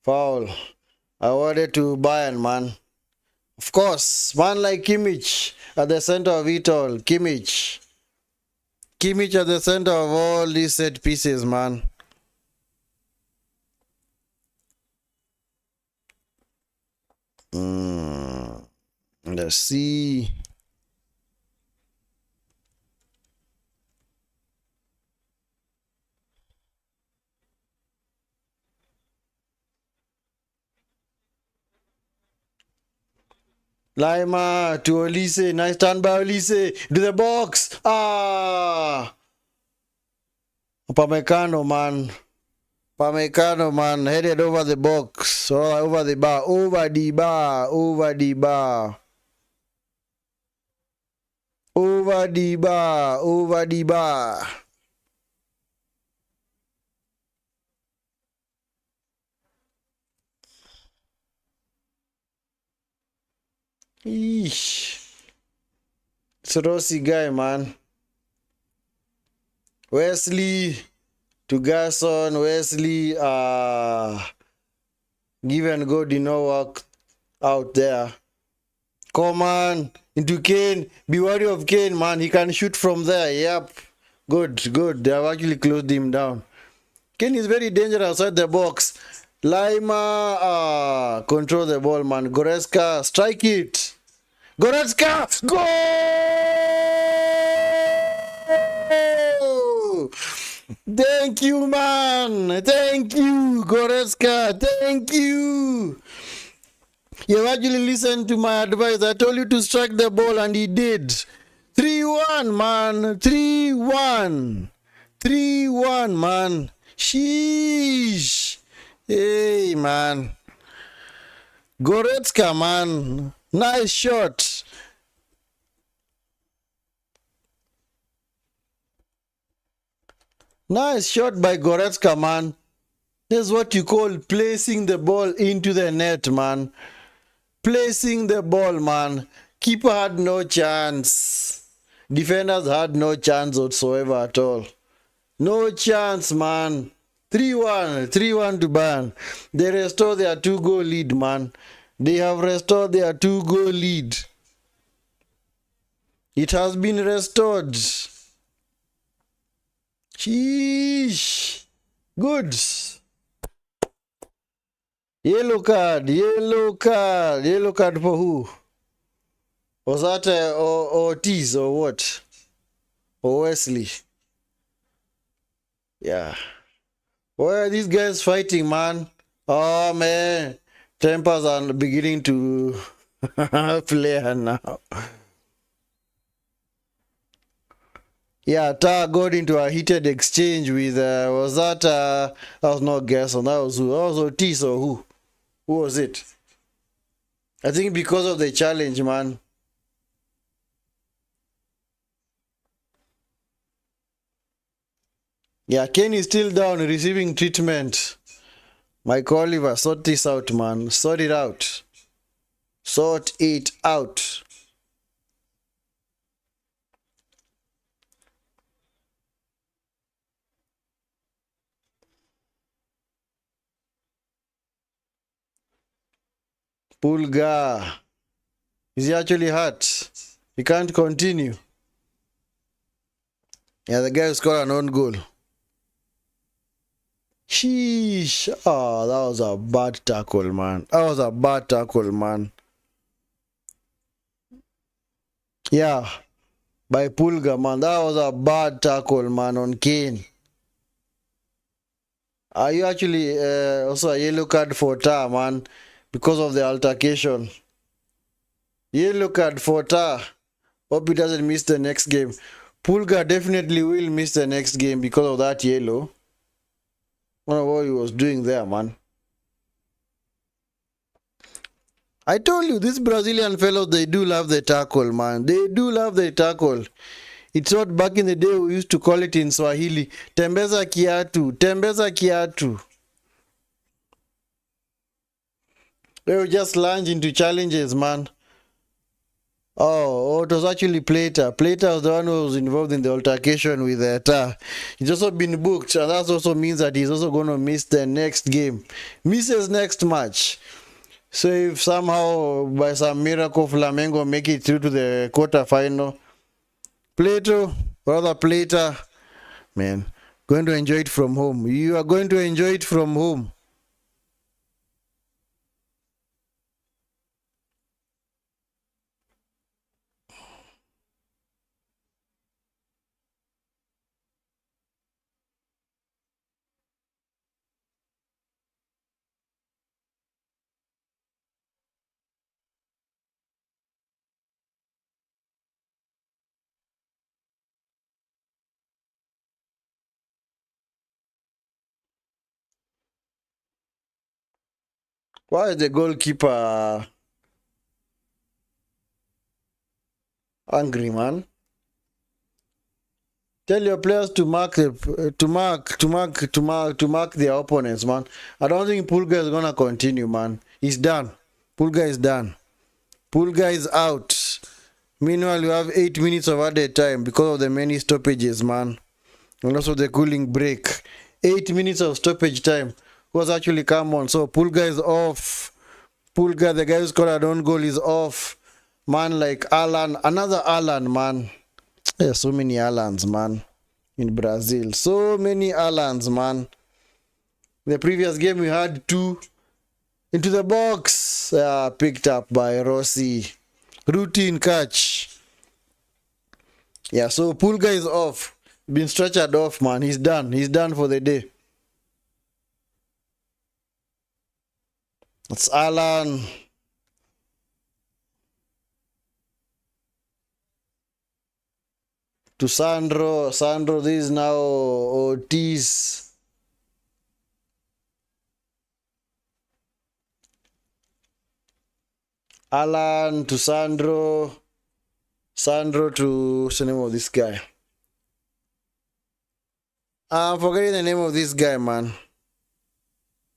A: Foul. Awarded to Bayern, man. Of course, man like Kimmich at the center of it all. Kimmich at the center of all these set pieces, man. Let's see. Lima to Olise. Nice turn by Olise. To the box. Pamecano, man. Pamecano, man. Headed over the box. Over the bar. Over the bar. Over the bar. Over the bar. Over the bar. Eesh. It's a Rossi guy, man. Wesley to Gerson. Wesley, give and go did not work out there. Coman into Kane. Be wary of Kane, man. He can shoot from there. Yep. Good. They have actually closed him down. Kane is very dangerous outside the box. Lima, control the ball, man. Goretzka, strike it. Goretzka, go! Thank you, man. Thank you, Goretzka. Thank you. You actually listened to my advice. I told you to strike the ball, and he did. 3-1, man. 3-1. 3-1, man. Sheesh. Hey, man. Goretzka, man. Nice shot. Nice shot by Goretzka, man. This is what you call placing the ball into the net, man. Placing the ball, man. Keeper had no chance. Defenders had no chance whatsoever at all. No chance, man. 3-1. 3-1 to Bayern. They restore their 2-goal lead, man. They have restored their 2-goal lead. It has been restored. Sheesh. Good. Yellow card. Yellow card for who? Was that Ortiz or what? Or Wesley? Yeah. Why are these guys fighting, man? Oh, man. Tempers are beginning to flare now. Yeah, Tar got into a heated exchange with, was that was not Gerson, that was who? That was Ortiz or who? Who was it? I think because of the challenge, man. Yeah, Kane is still down, receiving treatment. Mike Oliver, sort this out, man. Sort it out. Sort it out. Pulga. Is he actually hurt? He can't continue. Yeah, the guy who scored an own goal. Sheesh. Oh, that was a bad tackle, man. That was a bad tackle, man. Yeah, by Pulga, man. That was a bad tackle, man, on Kane. Are you actually also a yellow card for Tar, man, because of the altercation? Yellow card for Tar. Hope he doesn't miss the next game. Pulga definitely will miss the next game because of that yellow. I don't know what he was doing there, man. I told you, these Brazilian fellows, they do love the tackle, man. They do love the tackle. It's what back in the day we used to call it in Swahili. Tembeza kiatu. Tembeza kiatu. They would just lunge into challenges, man. Oh, it was actually Plater. Plater was the one who was involved in the altercation with the Tar. He's also been booked, and that also means that he's also going to miss the next game. Misses next match. So if somehow, by some miracle, Flamengo make it through to the quarterfinal, Plater, man, going to enjoy it from home. You are going to enjoy it from home. Why is the goalkeeper angry, man? Tell your players to mark their opponents, man. I don't think Pulga is gonna continue, man. He's done. Pulga is done. Pulga is out. Meanwhile, you have 8 minutes of added time because of the many stoppages, man. And also the cooling break. 8 minutes of stoppage time was actually come on. So Pulga is off. Pulga, the guy who scored an own goal, is off. Man like Alan, another Alan, man. There's so many Alans, man, in Brazil. So many Alans, man. The previous game we had 2 into the box. Picked up by Rossi. Routine catch. Yeah, so Pulga is off. Been stretchered off, man. He's done. He's done for the day. It's Alan. To Sandro. Sandro, this is now Ortiz. Alan to Sandro. Sandro to, what's the name of this guy? I'm forgetting the name of this guy, man.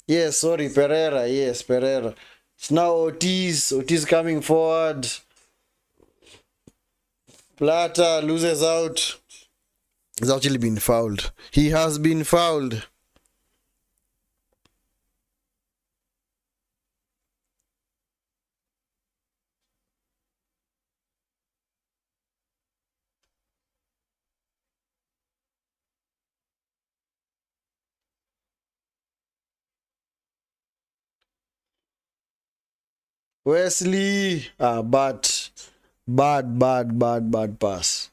A: Yes, sorry, Pereira. Yes, Pereira. It's now Ortiz. Ortiz coming forward. Plata loses out. He's actually been fouled. He has been fouled. Wesley. Bad pass.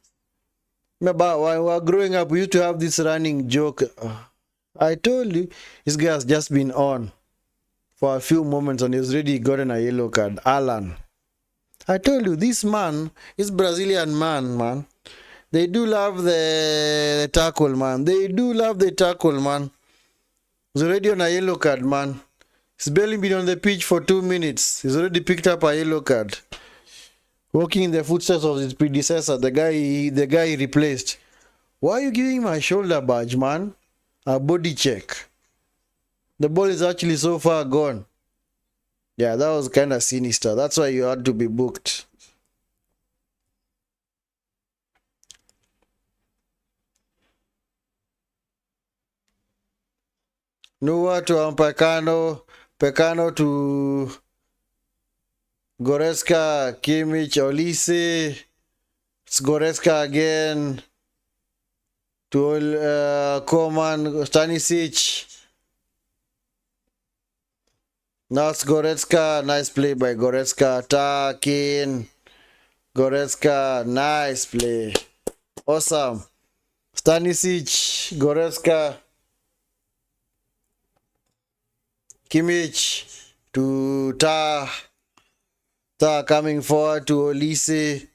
A: Remember, when we were growing up, we used to have this running joke. I told you, this guy has just been on for a few moments and he's already gotten a yellow card. Alan. I told you, this man, this Brazilian man. They do love the tackle, man. They do love the tackle, man. He's already on a yellow card, man. He's barely been on the pitch for 2 minutes. He's already picked up a yellow card. Walking in the footsteps of his predecessor, the guy he replaced. Why are you giving him a shoulder badge, man? A body check. The ball is actually so far gone. Yeah, that was kind of sinister. That's why you had to be booked. Noah to Pecano to Goretzka, Kimmich, Olise. It's Goretzka again. to Coman, Stanisic. Now it's Goretzka. Nice play by Goretzka. Kane. Goretzka. Nice play. Awesome. Stanisic. Goretzka. Kimmich to Ta coming forward to Olise.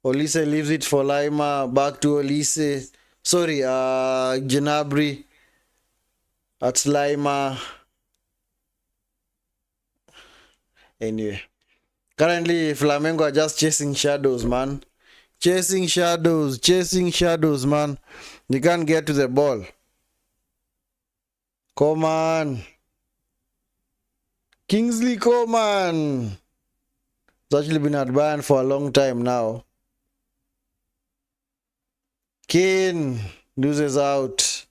A: Olise leaves it for Lima. Back to Olise. Sorry, Gnabry. That's Lima. Anyway. Currently, Flamengo are just chasing shadows, man. Chasing shadows, man. They can't get to the ball. Coman. Kingsley Coman. It's actually been at Bayern for a long time now. Kane loses out.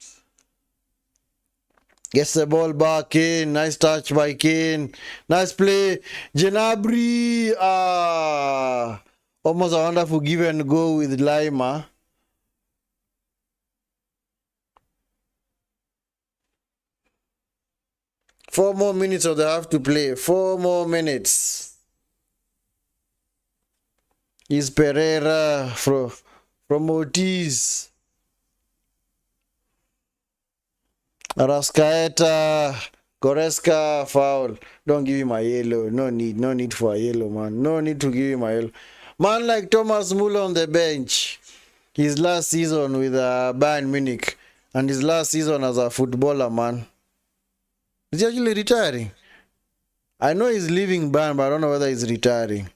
A: Gets the ball back. Kane. Nice touch by Kane. Nice play. Gnabry. Almost a wonderful give and go with Lima. Four more minutes or they have to play. 4 more minutes. Is Pereira from Ortiz. Arrascaeta. Goretzka foul. Don't give him a yellow. No need for a yellow, man. No need to give him a yellow. Man like Thomas Muller on the bench. His last season with Bayern Munich. And his last season as a footballer, man. Is he actually retiring? I know he's leaving Bayern, but I don't know whether he's retiring.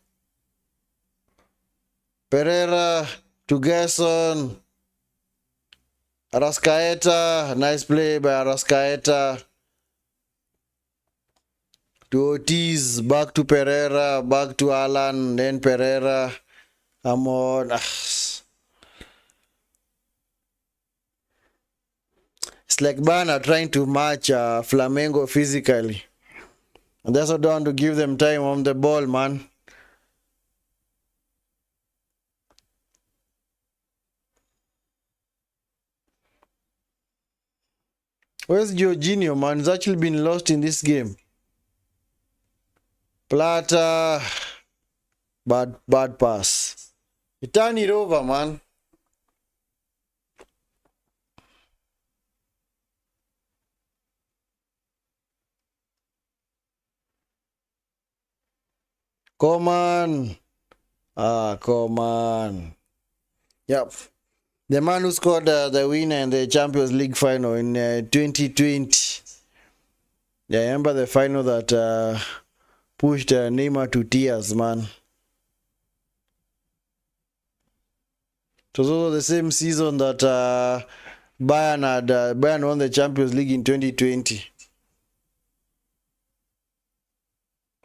A: Pereira to Gerson. Arrascaeta. Nice play by Arrascaeta. To Ortiz. Back to Pereira. Back to Alan. Then Pereira. I'm on. It's like Bayern are trying to match Flamengo physically. And that's what they want to give them time on the ball, man. Where's Jorginho, man? He's actually been lost in this game. Plata. Bad pass. You turn it over, man. Coman. Coman. Yep. The man who scored the winner in the Champions League final in 2020. Yeah, I remember the final that pushed Neymar to tears, man. It was also the same season that Bayern won the Champions League in 2020.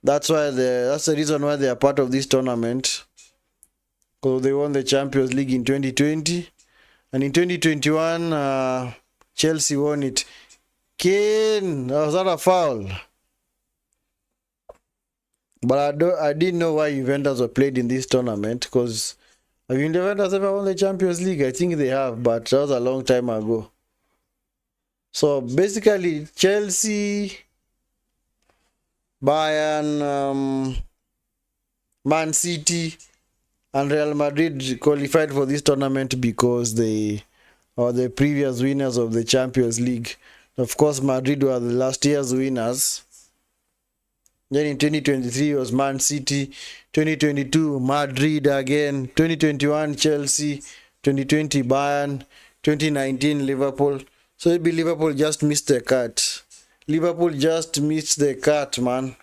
A: That's the reason why they are part of this tournament. Because they won the Champions League in 2020. And in 2021, Chelsea won it. Kane, was that a foul? But I didn't know why Juventus were played in this tournament. Because have Juventus ever won the Champions League? I think they have, but that was a long time ago. So basically, Chelsea, Bayern, Man City, and Real Madrid qualified for this tournament because they are the previous winners of the Champions League. Of course, Madrid were the last year's winners. Then in 2023 it was Man City, 2022 Madrid again, 2021 Chelsea, 2020 Bayern, 2019 Liverpool. So maybe Liverpool just missed the cut. Liverpool just missed the cut, man.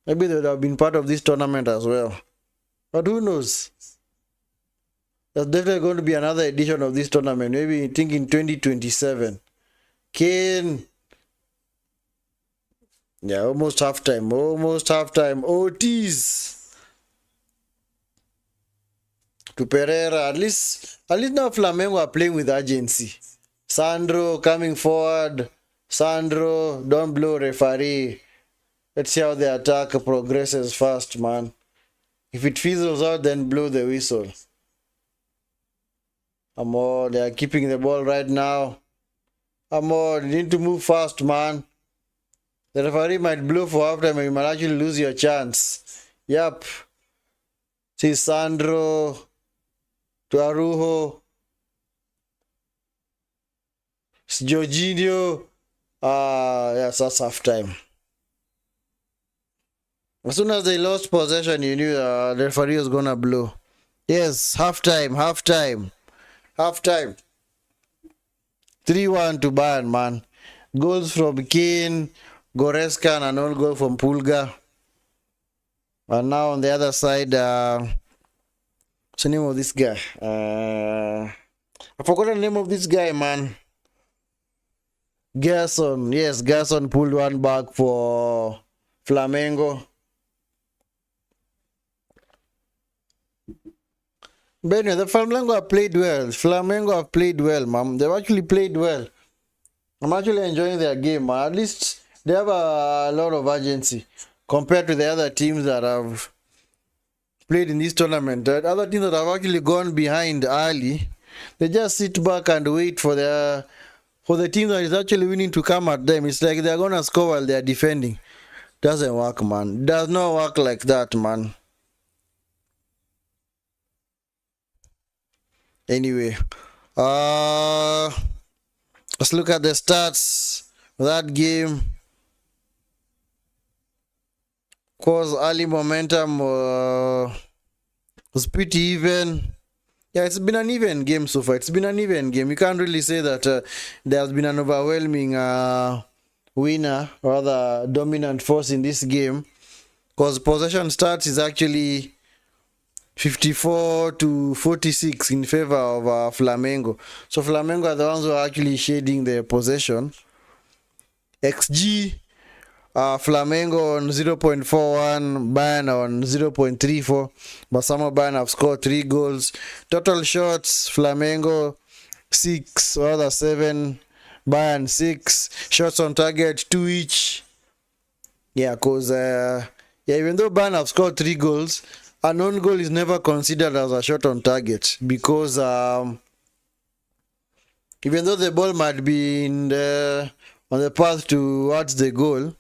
A: Maybe they would have been part of this tournament as well. But who knows? There's definitely going to be another edition of this tournament. Maybe I think in 2027. Kane. Yeah, almost halftime. Ortiz. To Pereira. At least now Flamengo are playing with urgency. Sandro coming forward. Sandro, don't blow referee. Let's see how the attack progresses fast, man. If it fizzles out, then blow the whistle. Amor, they are keeping the ball right now. Amor, you need to move fast, man. The referee might blow for halftime and you might actually lose your chance. Yep. See Sandro to Arujo. Jorginho. Yes, that's halftime. As soon as they lost possession, you knew the referee was gonna blow. Yes, halftime. 3-1 to Bayern, man. Goals from Kane, Goretzka, and an own goal from Pulga. And now on the other side, what's the name of this guy? I forgot the name of this guy, man. Gerson. Yes, Gerson pulled one back for Flamengo. But anyway, the Flamengo have played well. Man. They've actually played well. I'm actually enjoying their game, man. At least they have a lot of urgency compared to the other teams that have played in this tournament. The other teams that have actually gone behind early, they just sit back and wait for the team that is actually winning to come at them. It's like they're gonna score while they're defending. Doesn't work, man. Does not work like that, man. Anyway, let's look at the stats of that game. Of course, early momentum was pretty even. Yeah, it's been an even game so far. You can't really say that there has been an overwhelming winner or rather dominant force in this game, because possession stats is actually 54-46 in favor of Flamengo. So Flamengo are the ones who are actually shading their possession. XG, Flamengo on 0.41, Bayern on 0.34, but some of Bayern have scored 3 goals. Total shots, Flamengo 6, or rather 7, Bayern 6. Shots on target 2 each. Yeah, because even though Bayern have scored 3 goals, an own goal is never considered as a shot on target, because even though the ball might be on the path towards the goal,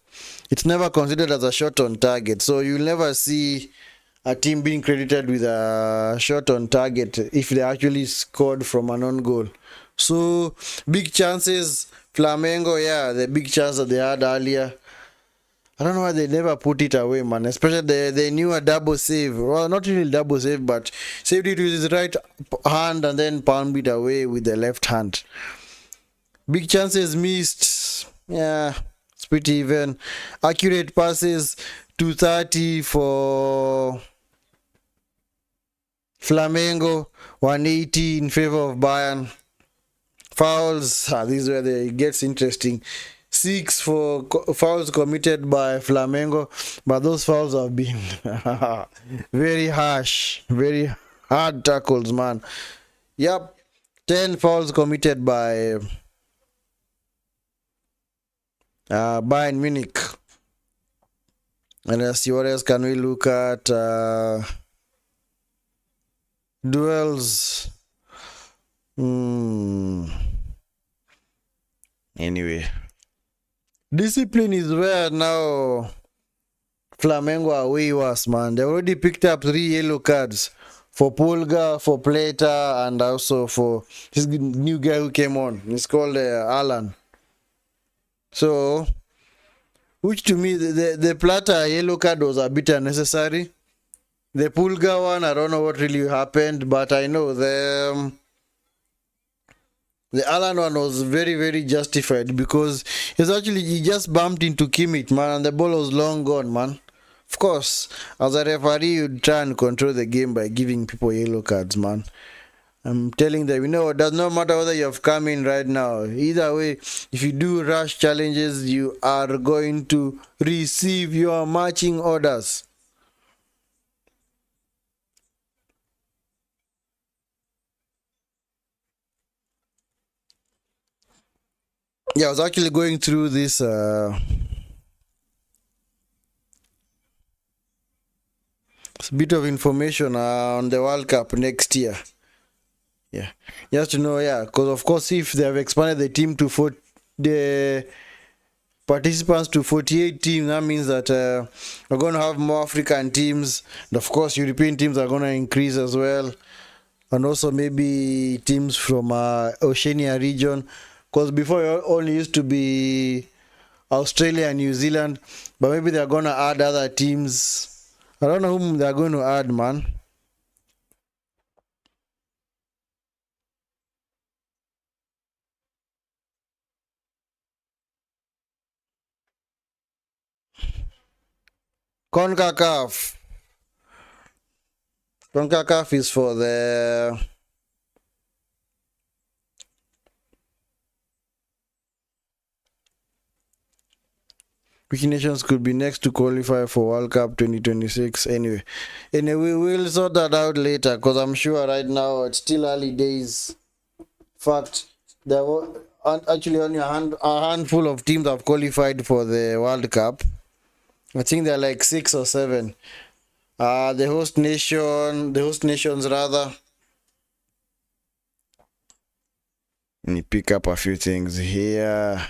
A: it's never considered as a shot on target. So you'll never see a team being credited with a shot on target if they actually scored from an own goal. So big chances, Flamengo, yeah, the big chance that they had earlier. I don't know why they never put it away, man. Especially they knew a double save. Well, not really double save, but saved it with his right hand and then palmed it away with the left hand. Big chances missed. Yeah, it's pretty even. Accurate passes, 230 for Flamengo, 180 in favor of Bayern. Fouls, this is where it gets interesting. 6 for fouls committed by Flamengo, but those fouls have been very harsh, very hard tackles, man. Yep, 10 fouls committed by Bayern Munich. And let's see, what else can we look at? Duels. Anyway, discipline is where now Flamengo are way worse, man. They already picked up 3 yellow cards for Pulga, for Plata, and also for this new guy who came on. He's called Alan. So, which to me, the Plata yellow card was a bit unnecessary. The Pulga one, I don't know what really happened, but I know the Alan one was very, very justified, because he just bumped into Kimmich, man, and the ball was long gone, man. Of course, as a referee, you'd try and control the game by giving people yellow cards, man. I'm telling them, it does not matter whether you have come in right now. Either way, if you do rush challenges, you are going to receive your marching orders. Yeah, I was actually going through this bit of information on the World Cup next year. Yeah, just to know, yeah, because of course, if they have expanded the team to the participants to 48 teams, that means that we're going to have more African teams, and of course, European teams are going to increase as well, and also maybe teams from Oceania region, because before it only used to be Australia and New Zealand, but maybe they're going to add other teams. I don't know whom they're going to add, man. CONCACAF. CONCACAF is for the which nations could be next to qualify for World Cup 2026. Anyway, we'll sort that out later because I'm sure right now it's still early days. In fact, there were actually only a handful of teams have qualified for the World Cup. I think they're like 6 or 7. The host nations rather. Let me pick up a few things here.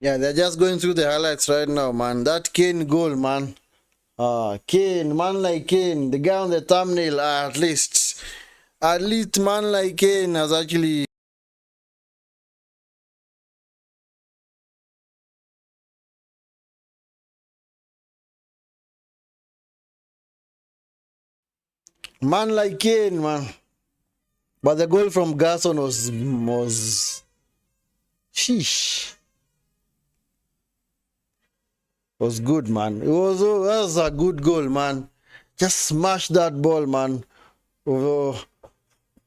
A: Yeah, they're just going through the highlights right now, man. That Kane goal, man. Kane, man like Kane, the guy on the thumbnail, at least man like Kane has actually, man like Kane, man. But the goal from Garson sheesh, was good, man. That was a good goal, man. Just smash that ball, man. With,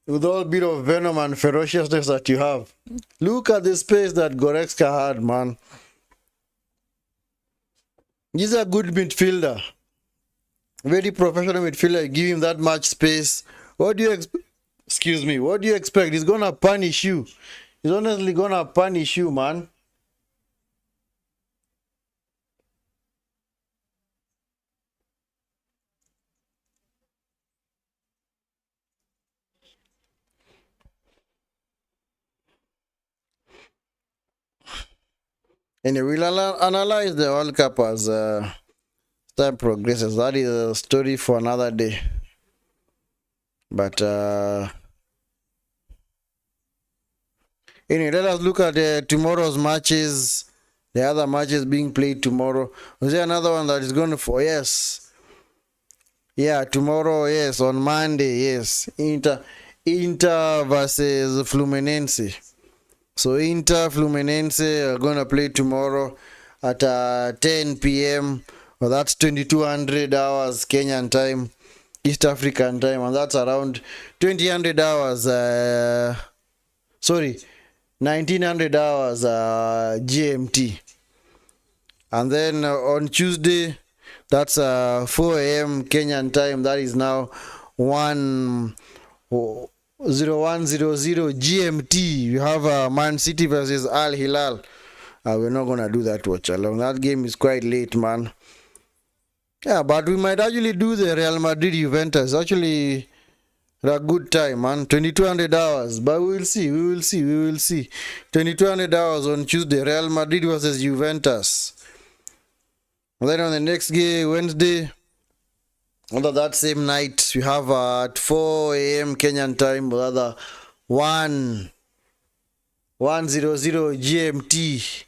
A: with all bit of venom and ferociousness that you have. Look at the space that Goretzka had, man. He's a good midfielder. Very professional midfielder. Give him that much space. What do you expect? Excuse me. What do you expect? He's gonna punish you. He's honestly gonna punish you, man. Anyway, we'll analyze the World Cup as time progresses. That is a story for another day. But anyway, let us look at tomorrow's matches. The other matches being played tomorrow. Was there another one that is going to? Yes. Yeah, tomorrow. Yes, on Monday. Yes, Inter versus Fluminense. So Inter Fluminense are gonna play tomorrow at 10 p.m. Well, that's 2200 hours Kenyan time, East African time, and that's around 2000 hours. Sorry, 1900 hours GMT. And then on Tuesday, that's 4 a.m. Kenyan time. That is now 0100 GMT. You have Man City versus Al Hilal. We're not gonna do that Watchalong. That game is quite late, man. Yeah, but we might actually do the Real Madrid Juventus. Actually, a good time, man. 2200 hours, but we will see. 2200 hours on Tuesday. Real Madrid versus Juventus. And then on the next game, Wednesday, under that same night, we have at 4 a.m. Kenyan time, rather 100 GMT.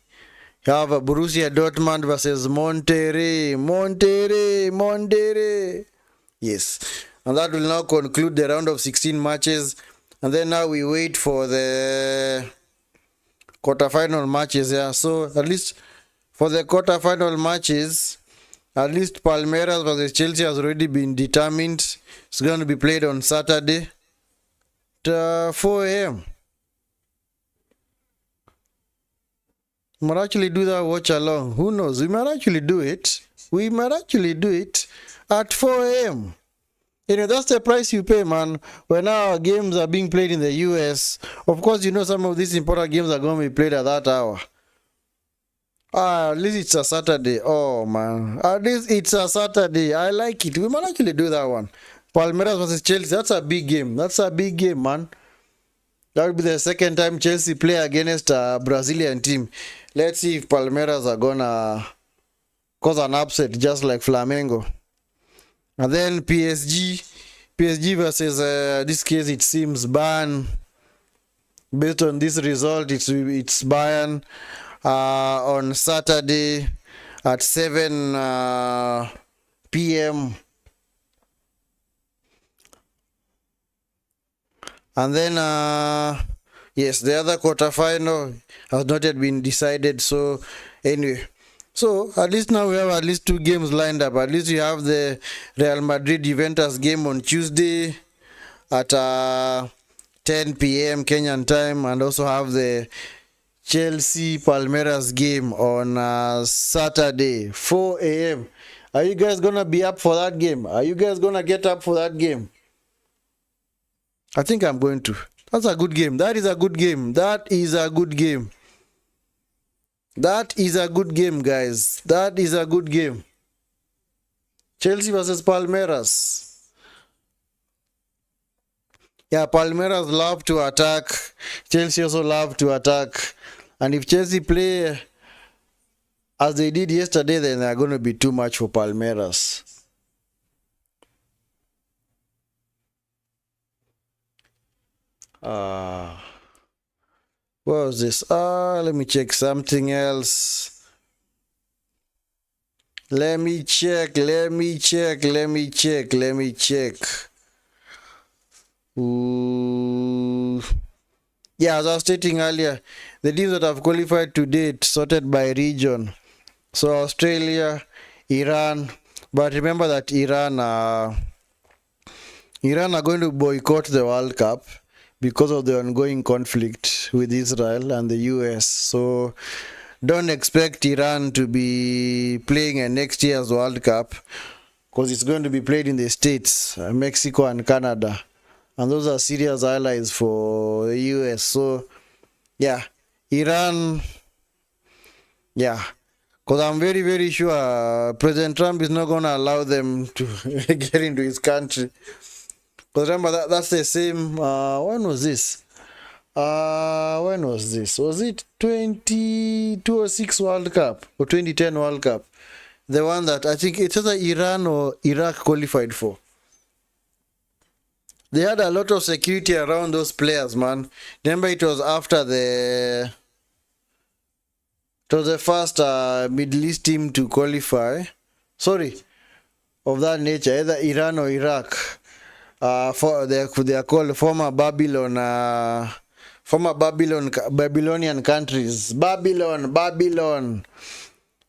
A: You have Borussia Dortmund versus Monterrey. Yes. And that will now conclude the round of 16 matches. And then now we wait for the quarterfinal matches. Yeah, so at least for the quarterfinal matches, at least Palmeiras versus Chelsea has already been determined. It's going to be played on Saturday at 4 a.m. We might actually do that watch along. Who knows? We might actually do it. We might actually do it at 4 a.m. You know, that's the price you pay, man, when our games are being played in the US. Of course, you know, some of these important games are going to be played at that hour. At least it's a Saturday. Oh, man. At least it's a Saturday. I like it. We might actually do that one. Palmeiras versus Chelsea. That's a big game. That's a big game, man. That will be the second time Chelsea play against a Brazilian team. Let's see if Palmeiras are going to cause an upset just like Flamengo. And then PSG versus this case, it seems Bayern. Based on this result, it's Bayern on Saturday at 7 p.m. And then yes, the other quarterfinal has not yet been decided. So anyway, so at least now we have at least 2 games lined up. At least you have the Real Madrid Juventus game on Tuesday at 10 p.m. Kenyan time, and also have the Chelsea Palmeiras game on Saturday 4 a.m. Are you guys gonna be up for that game? Are you guys gonna get up for that game? I think I'm going to. That's a good game. That is a good game. That is a good game. That is a good game, guys. That is a good game. Chelsea versus Palmeiras. Yeah, Palmeiras love to attack. Chelsea also love to attack. And if Chelsea play as they did yesterday, then they're going to be too much for Palmeiras. What was this? Let me check something else. Let me check. Ooh. Yeah, as I was stating earlier, the teams that have qualified to date sorted by region. So Australia, Iran, but remember that Iran are going to boycott the World Cup because of the ongoing conflict with Israel and the US. So don't expect Iran to be playing in next year's World Cup, because it's going to be played in the States, Mexico and Canada. And those are serious allies for the US. So, yeah, Iran, yeah. Because I'm very, very sure President Trump is not going to allow them to get into his country. Because remember, that's the same, when was this? When was this? Was it 2006 World Cup or 2010 World Cup? The one that I think it's either Iran or Iraq qualified for. They had a lot of security around those players, man. Remember, it was after the first Middle East team to qualify. Sorry, of that nature, either Iran or Iraq. For they are called former Babylonian countries. Babylon.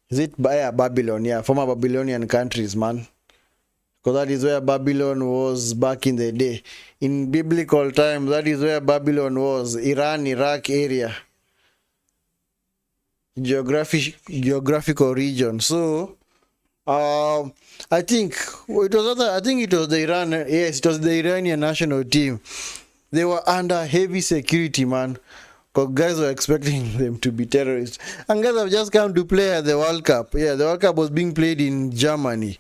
A: Is it? Yeah, Babylon. Yeah, former Babylonian countries, man. Because that is where Babylon was back in the day. In biblical times, that is where Babylon was. Iran, Iraq area. Geographical region. So, I think it was the Iran. Yes, it was the Iranian national team. They were under heavy security, man. Because guys were expecting them to be terrorists. And guys have just come to play at the World Cup. Yeah, the World Cup was being played in Germany.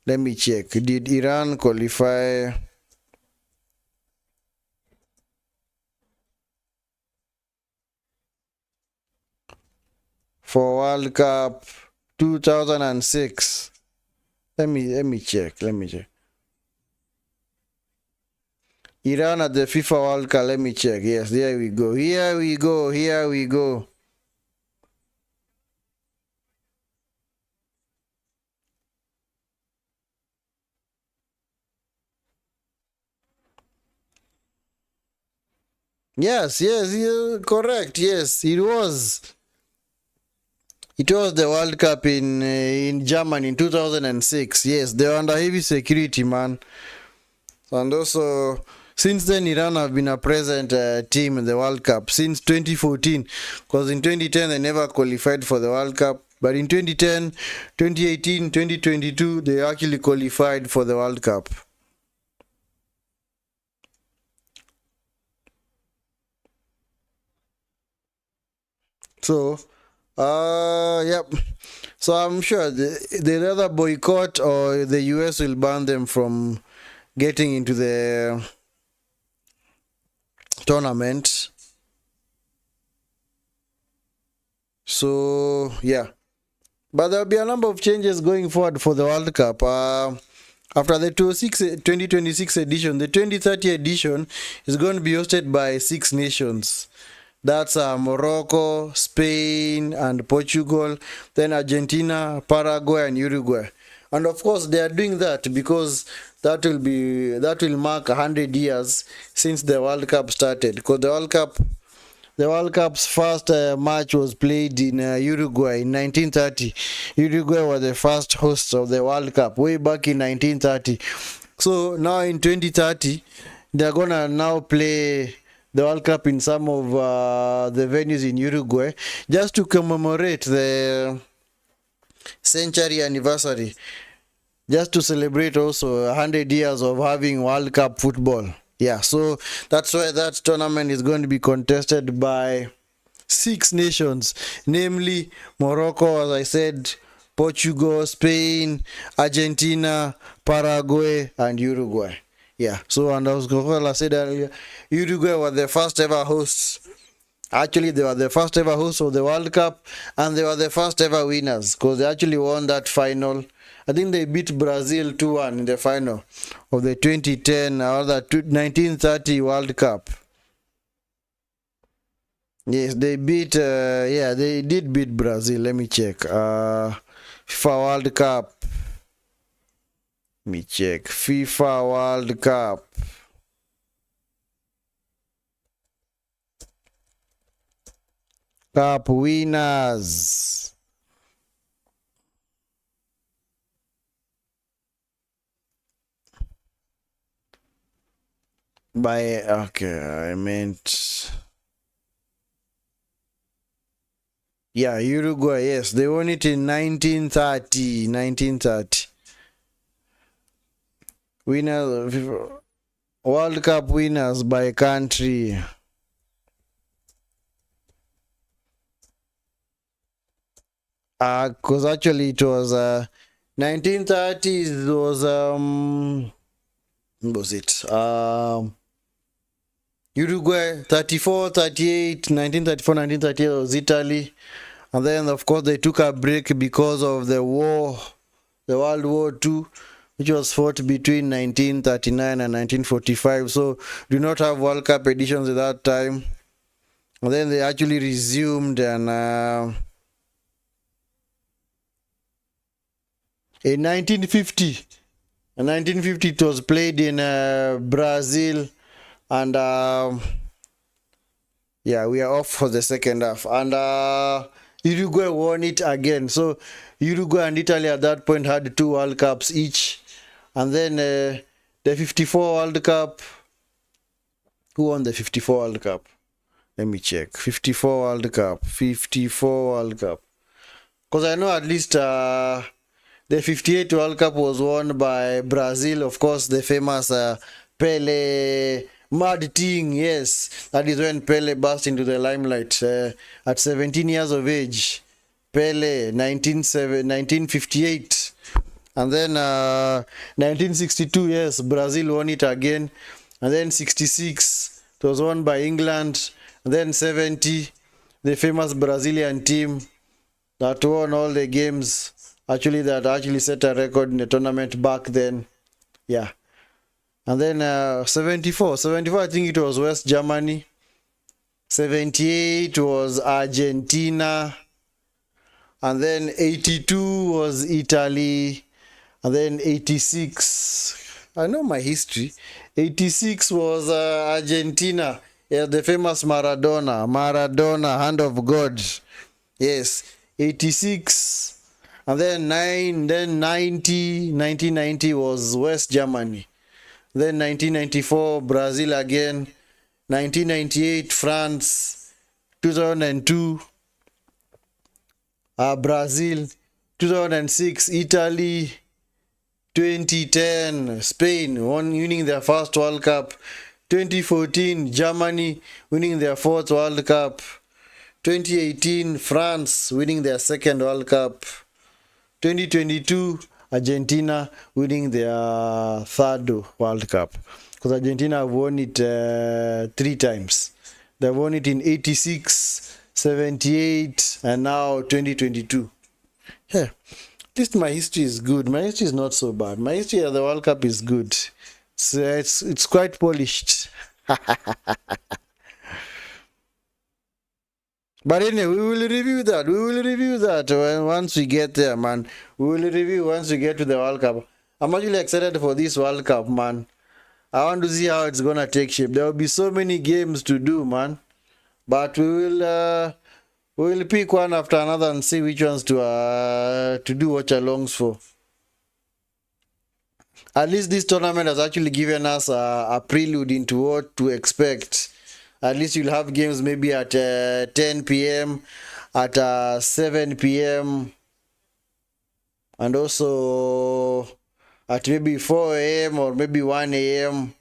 A: Let me check. Did Iran qualify? For World Cup 2006. Let me check. Iran at the FIFA World Cup. Let me check. Yes, there we go. Here we go. Yes, correct. Yes, it was. It was the World Cup in Germany in 2006. Yes, they were under heavy security, man. And also, since then, Iran have been a present team in the World Cup since 2014. Because in 2010, they never qualified for the World Cup. But in 2010, 2018, 2022, they actually qualified for the World Cup. So, yep. So I'm sure they'll either boycott or the US will ban them from getting into the tournament. So, yeah. But there'll be a number of changes going forward for the World Cup. After the 2026 edition, the 2030 edition is going to be hosted by 6 nations. That's Morocco, Spain, and Portugal, then Argentina, Paraguay, and Uruguay. And of course, they are doing that because that will mark 100 years since the World Cup started. Because the World Cup's first match was played in Uruguay in 1930. Uruguay was the first host of the World Cup way back in 1930. So now in 2030, they're gonna now play the World Cup in some of the venues in Uruguay just to commemorate the century anniversary, just to celebrate also 100 years of having World Cup football. Yeah, so that's why that tournament is going to be contested by 6 nations, namely Morocco, as I said, Portugal, Spain, Argentina, Paraguay, and Uruguay. Yeah, so and as I said earlier, Uruguay were the first ever hosts. Actually, they were the first ever hosts of the World Cup, and they were the first ever winners because they actually won that final. I think they beat Brazil 2-1 in the final of the 2010 or the 1930 World Cup. Yes, they beat, they did beat Brazil. Let me check. FIFA World Cup. Let me check. FIFA World Cup. Cup winners. I meant. Yeah, Uruguay, yes. They won it in 1930. 1930. Winners, World Cup winners by country. Because actually it was 1930s. It was what was it? Uruguay 34, 38, 1934, 1938 was Italy. And then of course they took a break because of the war, the World War II, which was fought between 1939 and 1945. So do not have World Cup editions at that time. And then they actually resumed and in 1950. In 1950 it was played in Brazil, and yeah, we are off for the second half. And Uruguay won it again. So Uruguay and Italy at that point had 2 World Cups each. And then the 54 World Cup. Who won the 54 World Cup? Let me check. 54 World Cup. 54 World Cup. Because I know at least the 58 World Cup was won by Brazil. Of course, the famous Pele mad thing. Yes, that is when Pele burst into the limelight at 17 years of age. Pele, 1958. And then 1962, yes, Brazil won it again. And then 66, it was won by England. And then 70, the famous Brazilian team that won all the games. Actually, that actually set a record in the tournament back then. Yeah. And then 74, I think it was West Germany. 78 was Argentina. And then 82 was Italy. And then 86, I know my history. 86 was Argentina. Yeah, the famous Maradona. Maradona, hand of God. Yes, 86. And then 1990 was West Germany. Then 1994, Brazil again. 1998, France. 2002, Brazil. 2006, Italy. 2010, Spain winning their first World Cup. 2014, Germany winning their fourth World Cup. 2018, France winning their second World Cup. 2022, Argentina winning their third World Cup. Because Argentina have won it 3 times. They've won it in 86, 78, and now 2022. Yeah. At least my history is good. My history is not so bad. My history of the World Cup is good. It's quite polished. But anyway, we will review that. We will review that once we get there, man. We will review once we get to the World Cup. I'm actually excited for this World Cup, man. I want to see how it's gonna take shape. There will be so many games to do, man. But we'll pick one after another and see which ones to do watchalongs for. At least this tournament has actually given us a prelude into what to expect. At least you'll have games maybe at 10 p.m., at 7 p.m., and also at maybe 4 a.m. or maybe 1 a.m.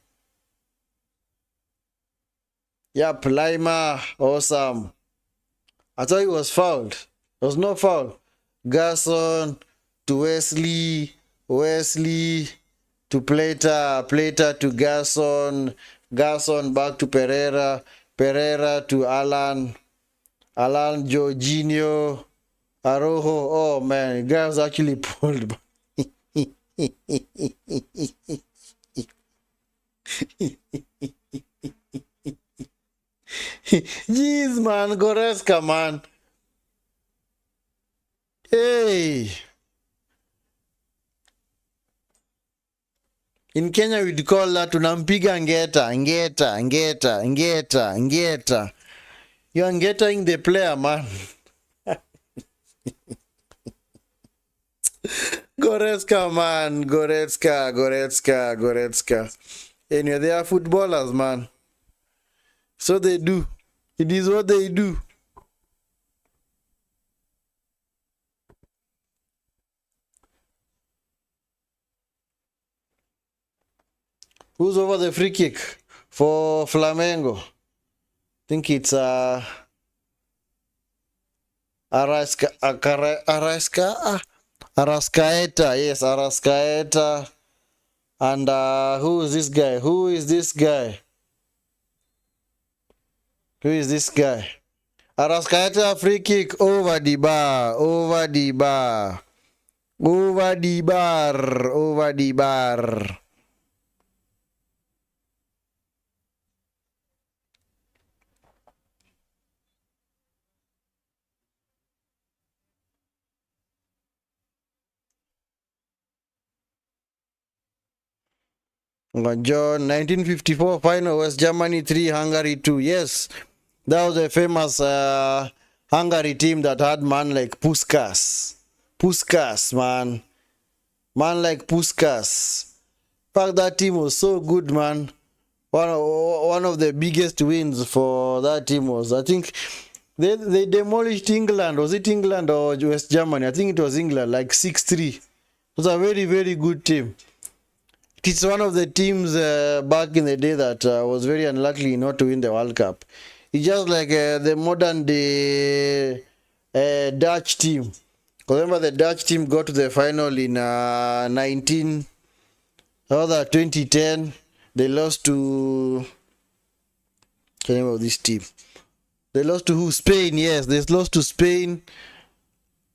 A: Yep, Lima, awesome. I thought he was fouled. There was no foul. Garson to Wesley, Wesley to Plata, Plata to Garson, Garson back to Pereira, Pereira to Alan, Alan Jorginho, Arojo. Oh man, guy was actually pulled. Jeez, man, Goretzka, man. Hey. In Kenya, we'd call that tunampiga ngeta, ngeta, ngeta, ngeta, ngeta. You're ngetaing the player, man. Goretzka, man. Goretzka, Goretzka, Goretzka. Anyway, they are footballers, man. So they do. It is what they do. Who's over the free kick for Flamengo? I think it's Arrascaeta. Yes, Arrascaeta. And who is this guy? Who is this guy? Who is this guy? Arrascaeta free kick over the bar, over the bar, over the bar, over the bar. John, 1954 final, West Germany 3, Hungary 2. Yes, that was a famous Hungary team that had man like Puskas. Puskas, man. Man like Puskas. In fact, that team was so good, man. One of the biggest wins for that team was, I think, they demolished England. Was it England or West Germany? I think it was England, like 6-3. It was a very, very good team. It's one of the teams back in the day that was very unlucky not to win the World Cup. It's just like the modern day Dutch team. Remember, the Dutch team got to the final in 2010. They lost to... Can you remember this team? They lost to who? Spain, yes. They lost to Spain.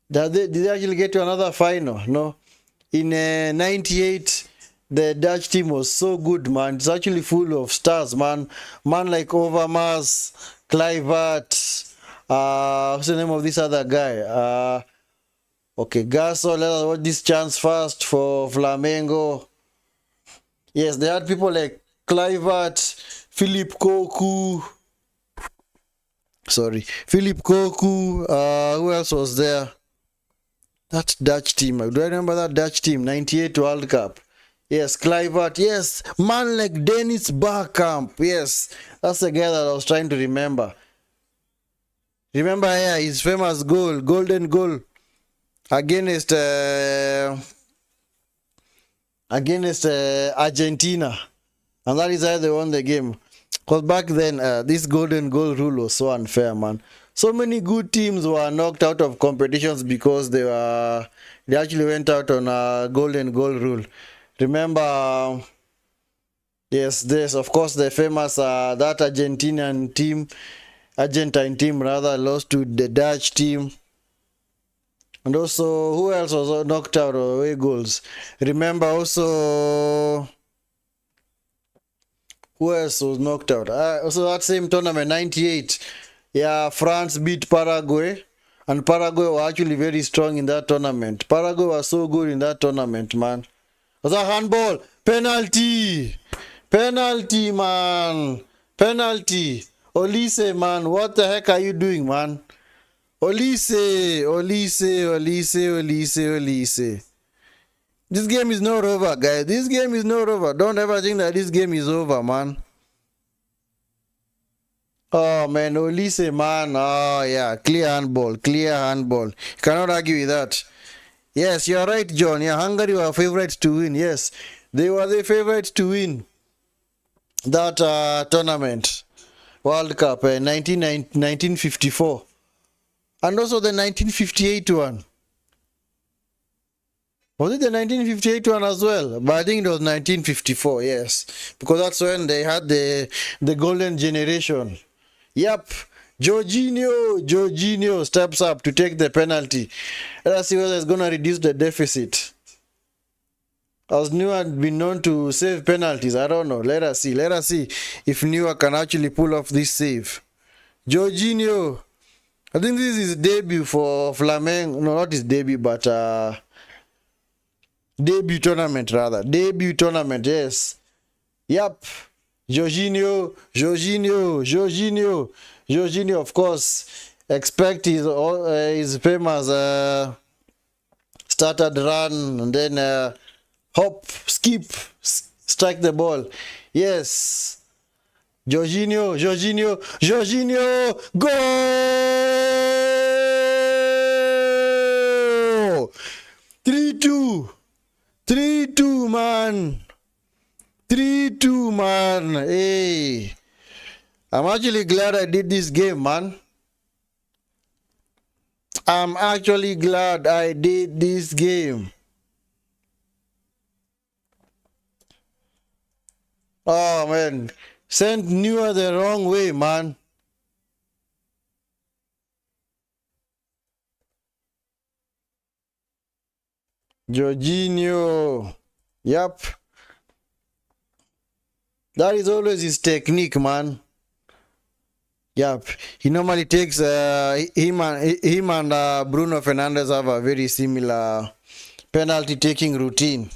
A: Did they actually get to another final? No. In 98... the Dutch team was so good, man. It's actually full of stars, man. Man like Overmars, Kluivert, what's the name of this other guy? Okay, Gaso, let us watch this chance first for Flamengo. Yes, they had people like Kluivert, Philip Koku, Sorry, Philip Koku. Who else was there? That Dutch team. Do I remember that Dutch team? 98 World Cup. Yes, Kluivert. Yes, man like Dennis Bergkamp. Yes, that's the guy that I was trying to remember. Remember, yeah, his famous goal, golden goal against Argentina, and that is how they won the game. Because back then, this golden goal rule was so unfair, man. So many good teams were knocked out of competitions because they actually went out on a golden goal rule. Remember, yes, this of course the famous that Argentine team rather lost to the Dutch team. And also, who else was knocked out of away goals? Remember also, who else was knocked out? Also that same tournament, 98. Yeah, France beat Paraguay. And Paraguay were actually very strong in that tournament. Paraguay was so good in that tournament, man. Was a handball. Penalty. Penalty, man. Penalty. Olise, man. What the heck are you doing, man? Olise. This game is not over, guys. This game is not over. Don't ever think that this game is over, man. Oh, man. Olise, man. Oh, yeah. Clear handball. Clear handball. You cannot argue with that. Yes, you're right, John. Yeah, Hungary were favorites to win. Yes, they were the favorites to win that tournament, World Cup, 1954. And also the 1958 one. Was it the 1958 one as well? But I think it was 1954, yes. Because that's when they had the golden generation. Yep. Jorginho steps up to take the penalty. Let's see whether it's going to reduce the deficit. As Neuer had been known to save penalties, I don't know. Let us see. Let us see if Neuer can actually pull off this save. Jorginho. I think this is his debut for Flamengo. No, not his debut, but debut tournament rather. Debut tournament, yes. Yep. Jorginho, of course, expect his famous started run and then hop, skip, strike the ball. Yes. Jorginho, goal! 3-2, 3-2, man. 3-2, man. Hey. I'm actually glad I did this game, man. I'm actually glad I did this game. Oh, man. Sent Neuer the wrong way, man. Jorginho. Yep. That is always his technique, man. Yep. He normally takes him and Bruno Fernandes have a very similar penalty taking routine.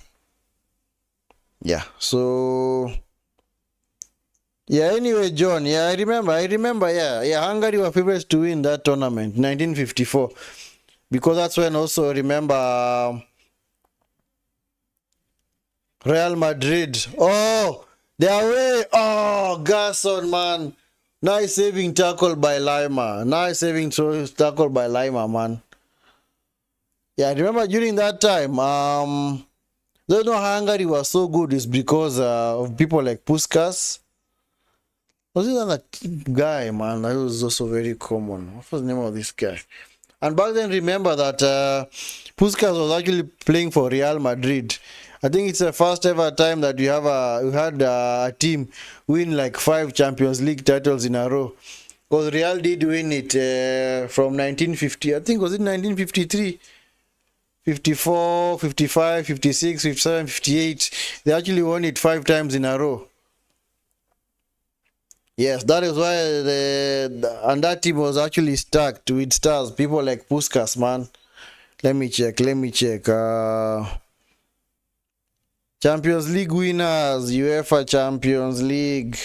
A: Yeah. So yeah, anyway, John, yeah, I remember, yeah, Hungary were favorites to win that tournament, 1954, because that's when also, remember, Real Madrid, oh, they're away, oh, Garson, man, nice saving tackle by Lima, man. Yeah, I remember during that time, the reason Hungary was so good is because of people like Puskás. Was it that guy, man? That was also very common. What was the name of this guy? And back then, remember that Puskás was actually playing for Real Madrid. I think it's the first ever time that we had a team win like 5 Champions League titles in a row. Because Real did win it from 1950. I think was it 1953, 54, 55, 56, 57, 58. They actually won it 5 times in a row. Yes, that is why and that team was actually stacked with stars. People like Puskás, man. Let me check. Champions League winners, UEFA Champions League.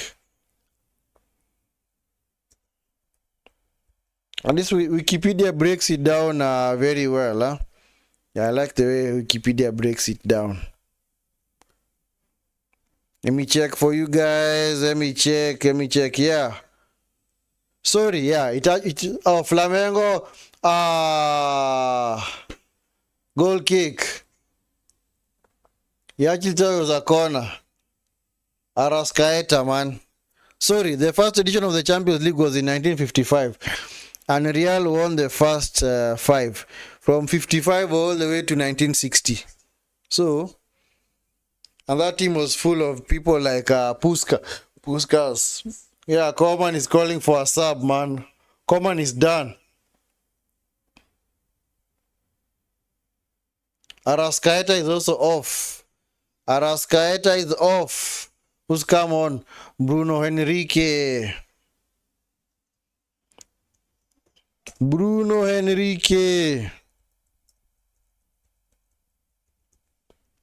A: And this Wikipedia breaks it down very well, huh? Yeah, I like the way Wikipedia breaks it down. Let me check for you guys. Let me check. Yeah. Sorry, yeah. Flamengo. Goal kick. He actually thought it was a corner. Arrascaeta, man. Sorry, the first edition of the Champions League was in 1955. And Real won the first 5. From 55 all the way to 1960. So, and that team was full of people like Puskas. Yeah, Coman is calling for a sub, man. Coman is done. Arrascaeta is also off. Arrascaeta is off. Who's come on? Bruno Henrique. Bruno Henrique.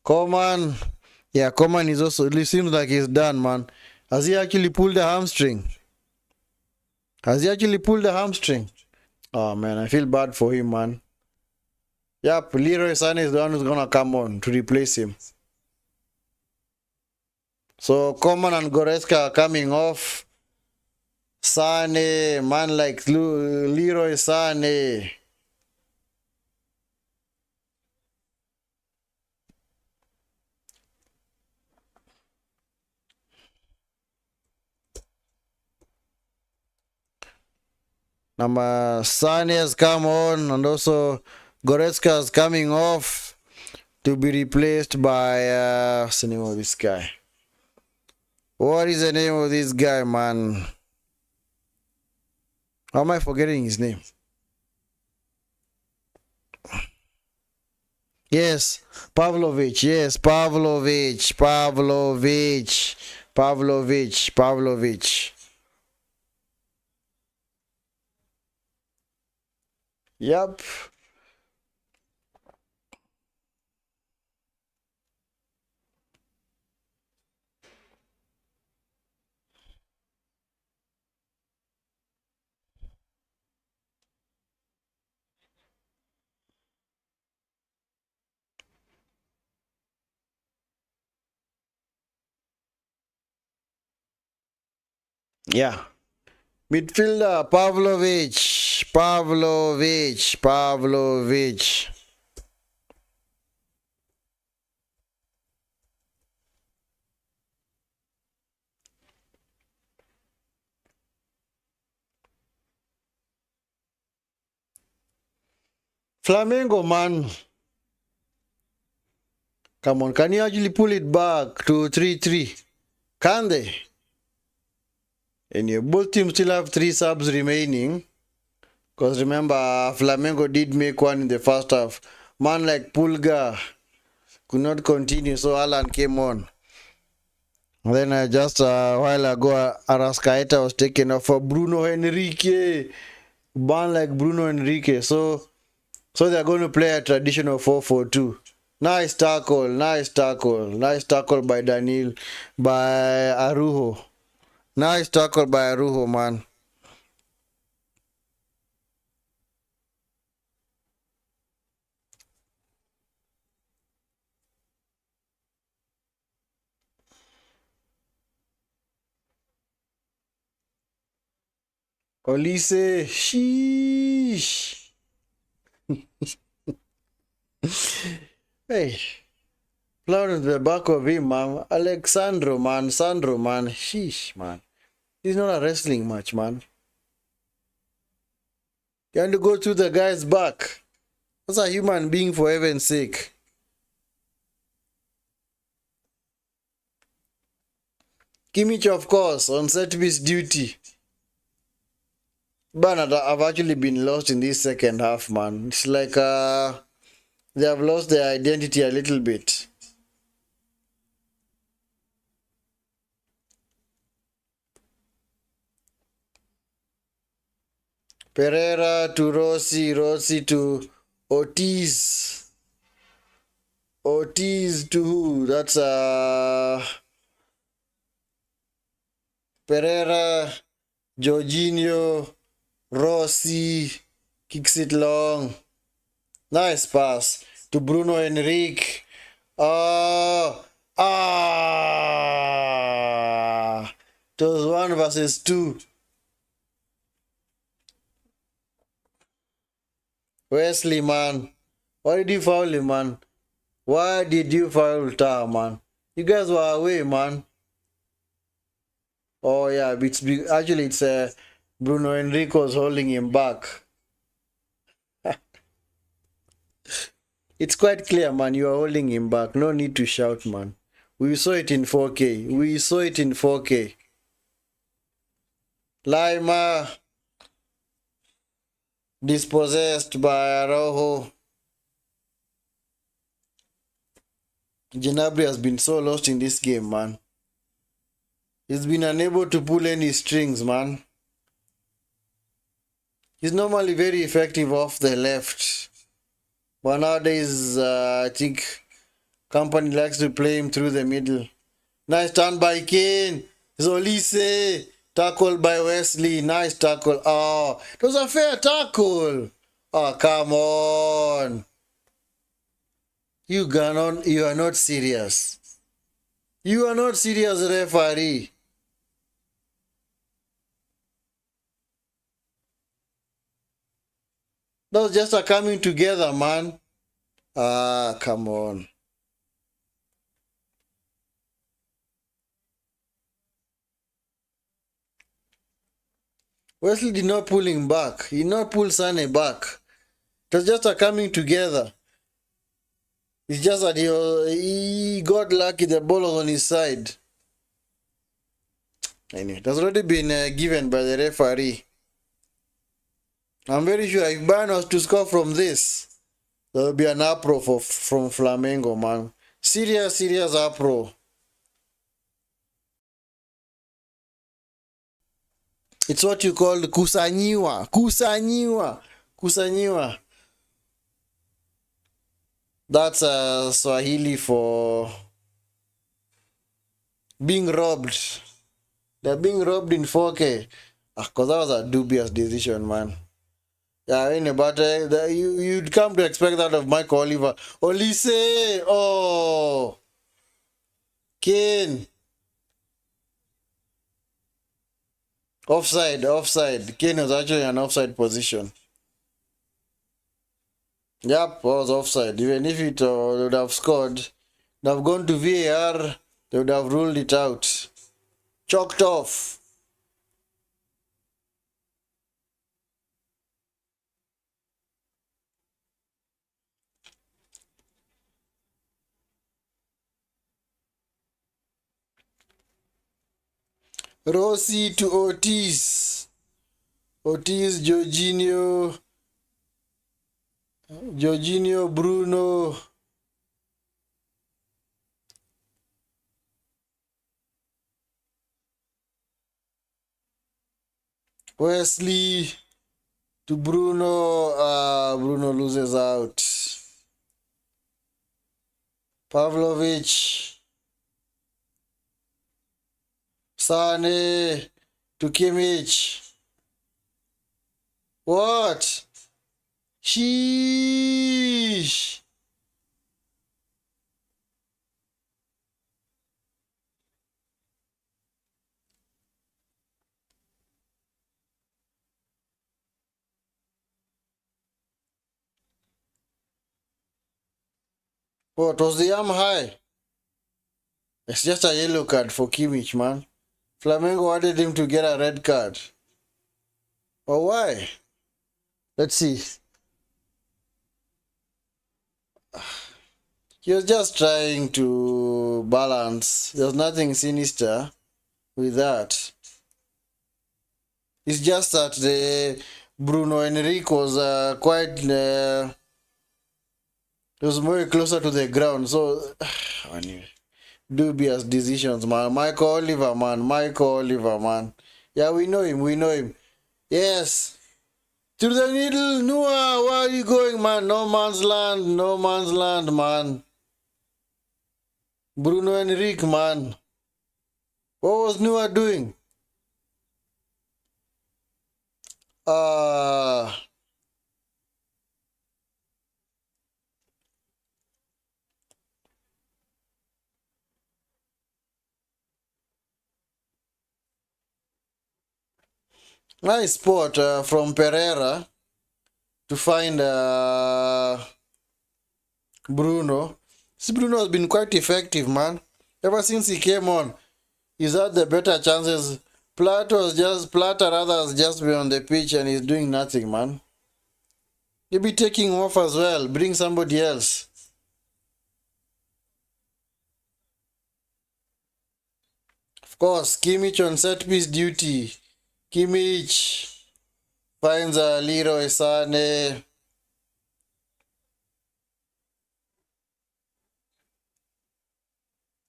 A: Coman. Yeah, Coman is also, it seems like he's done, man. Has he actually pulled a hamstring? Has he actually pulled a hamstring? Oh, man, I feel bad for him, man. Yep, Leroy Sané is the one who's gonna come on to replace him. So, Coman and Goretzka are coming off. Sané, man like Leroy Sané. Sané has come on, and also Goretzka is coming off to be replaced by what's the name of this guy? What is the name of this guy, man? How am I forgetting his name? Yes, Pavlovic. Yes, Pavlovic. Yep. Yeah. Midfielder Pavlovic. Flamengo, man. Come on, can you actually pull it back to 3-3? Can they? And both teams still have 3 subs remaining. Because remember, Flamengo did make one in the first half. Man like Pulga could not continue, so Alan came on. And then just a while ago, Arrascaeta was taken off for Bruno Henrique. Man like Bruno Henrique. So they're going to play a traditional 4-4-2. Nice tackle by Arujo. Nice tackle by Arujo, man. Olise, sheesh. Hey, blood in the back of him, man. Sandro, man. Sheesh, man. This is not a wrestling match, man. You have to go through the guy's back. That's a human being, for heaven's sake. Kimmich, of course, on set piece duty. But I've actually been lost in this second half, man. It's like they have lost their identity a little bit. Pereira to Rossi to Ortiz. Ortiz to who? That's Pereira, Jorginho, Rossi kicks it long. Nice pass to Bruno Henrique. Oh, it was 1 versus 2. Wesley, man. Why did you foul him, man? Why did you foul Tar, man? You guys were away, man. Oh, yeah. Actually, it's Bruno Henrique was holding him back. It's quite clear, man. You are holding him back. No need to shout, man. We saw it in 4K. We saw it in 4K. Lima dispossessed by Araujo. Gnabry has been so lost in this game, man. He's been unable to pull any strings, man. He's normally very effective off the left. But nowadays, I think Company likes to play him through the middle. Nice turn by Kane. Zolise. Tackle by Wesley. Nice tackle. Oh, it was a fair tackle. Oh, come on. You are not serious. You are not serious, referee. That was just a coming together, man. Come on. Wesley did not pull him back. He did not pull Sane back. It was just a coming together. It's just that he got lucky. The ball was on his side. Anyway, it has already been given by the referee. I'm very sure if Bayern was to score from this, there will be an upro from Flamengo, man. Serious upro. It's what you call kusanyiwa. Kusanyiwa. That's Swahili for being robbed. They're being robbed in 4K. Because that was a dubious decision, man. Yeah, but you'd come to expect that of Michael Oliver. Olise! Oh! Kane! Offside. Kane was actually in an offside position. Yep, was offside. Even if it would have scored, they would have gone to VAR, they would have ruled it out. Chalked off. Rossi to Otis. Jorginho, Bruno. Wesley to Bruno. Bruno loses out. Pavlovic. Sane to Kimmich. What? Sheesh. What was the arm high? It's just a yellow card for Kimmich, man. Flamengo wanted him to get a red card. Or why? Let's see. He was just trying to balance. There's nothing sinister with that. It's just that the Bruno Henrique was quite... it was more closer to the ground. So, anyway. Dubious decisions, man. Michael Oliver, man. Yeah, we know him. Yes. To the needle, Noah, where are you going, man? No man's land, man. Bruno Henrique, man. What was Noah doing? Uh, nice spot from Pereira to find Bruno. This Bruno has been quite effective, man. Ever since he came on, he's had the better chances. Platter rather has just been on the pitch and he's doing nothing, man. Maybe taking off as well. Bring somebody else. Of course, Kimmich on set piece duty. Kimmich finds a Leroy Sane.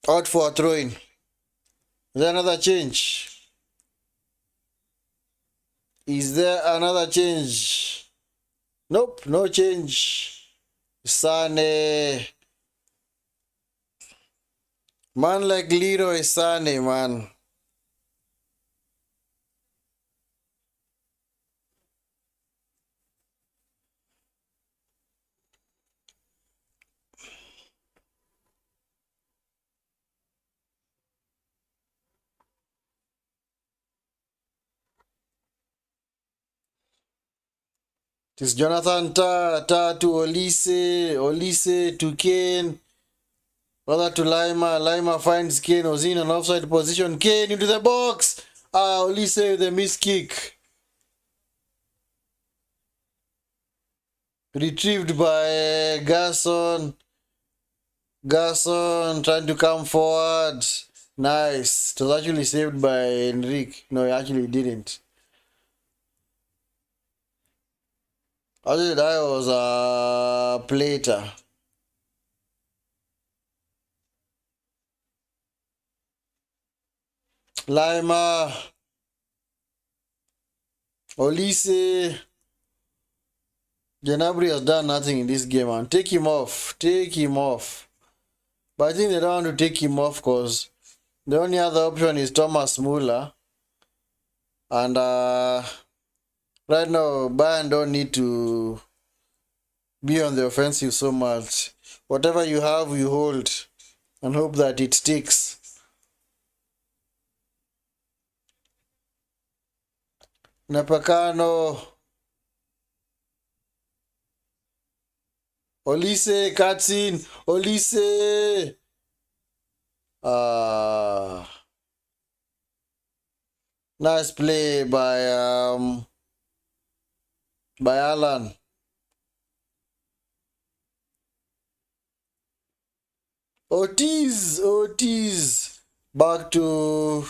A: Out for a throw-in. Is there another change? Is there another change? Nope, no change. Sane. Man like Leroy Sane, man. It's Jonathan Ta to Olise to Kane. Brother to Lima finds Kane, was in an offside position. Kane into the box. Olise with a missed kick. Retrieved by Garson. Garson trying to come forward. Nice. It was actually saved by Enrique. No, he actually didn't. Actually, that was a Plater. Lima. Olise. Janabri has done nothing in this game, man. Take him off. Take him off. But I think they don't want to take him off because the only other option is Thomas Muller. And right now, Bayern don't need to be on the offensive so much. Whatever you have, you hold and hope that it sticks. Napakano. Olise cuts in. Olise. Nice play by Alan. Ortiz. Back to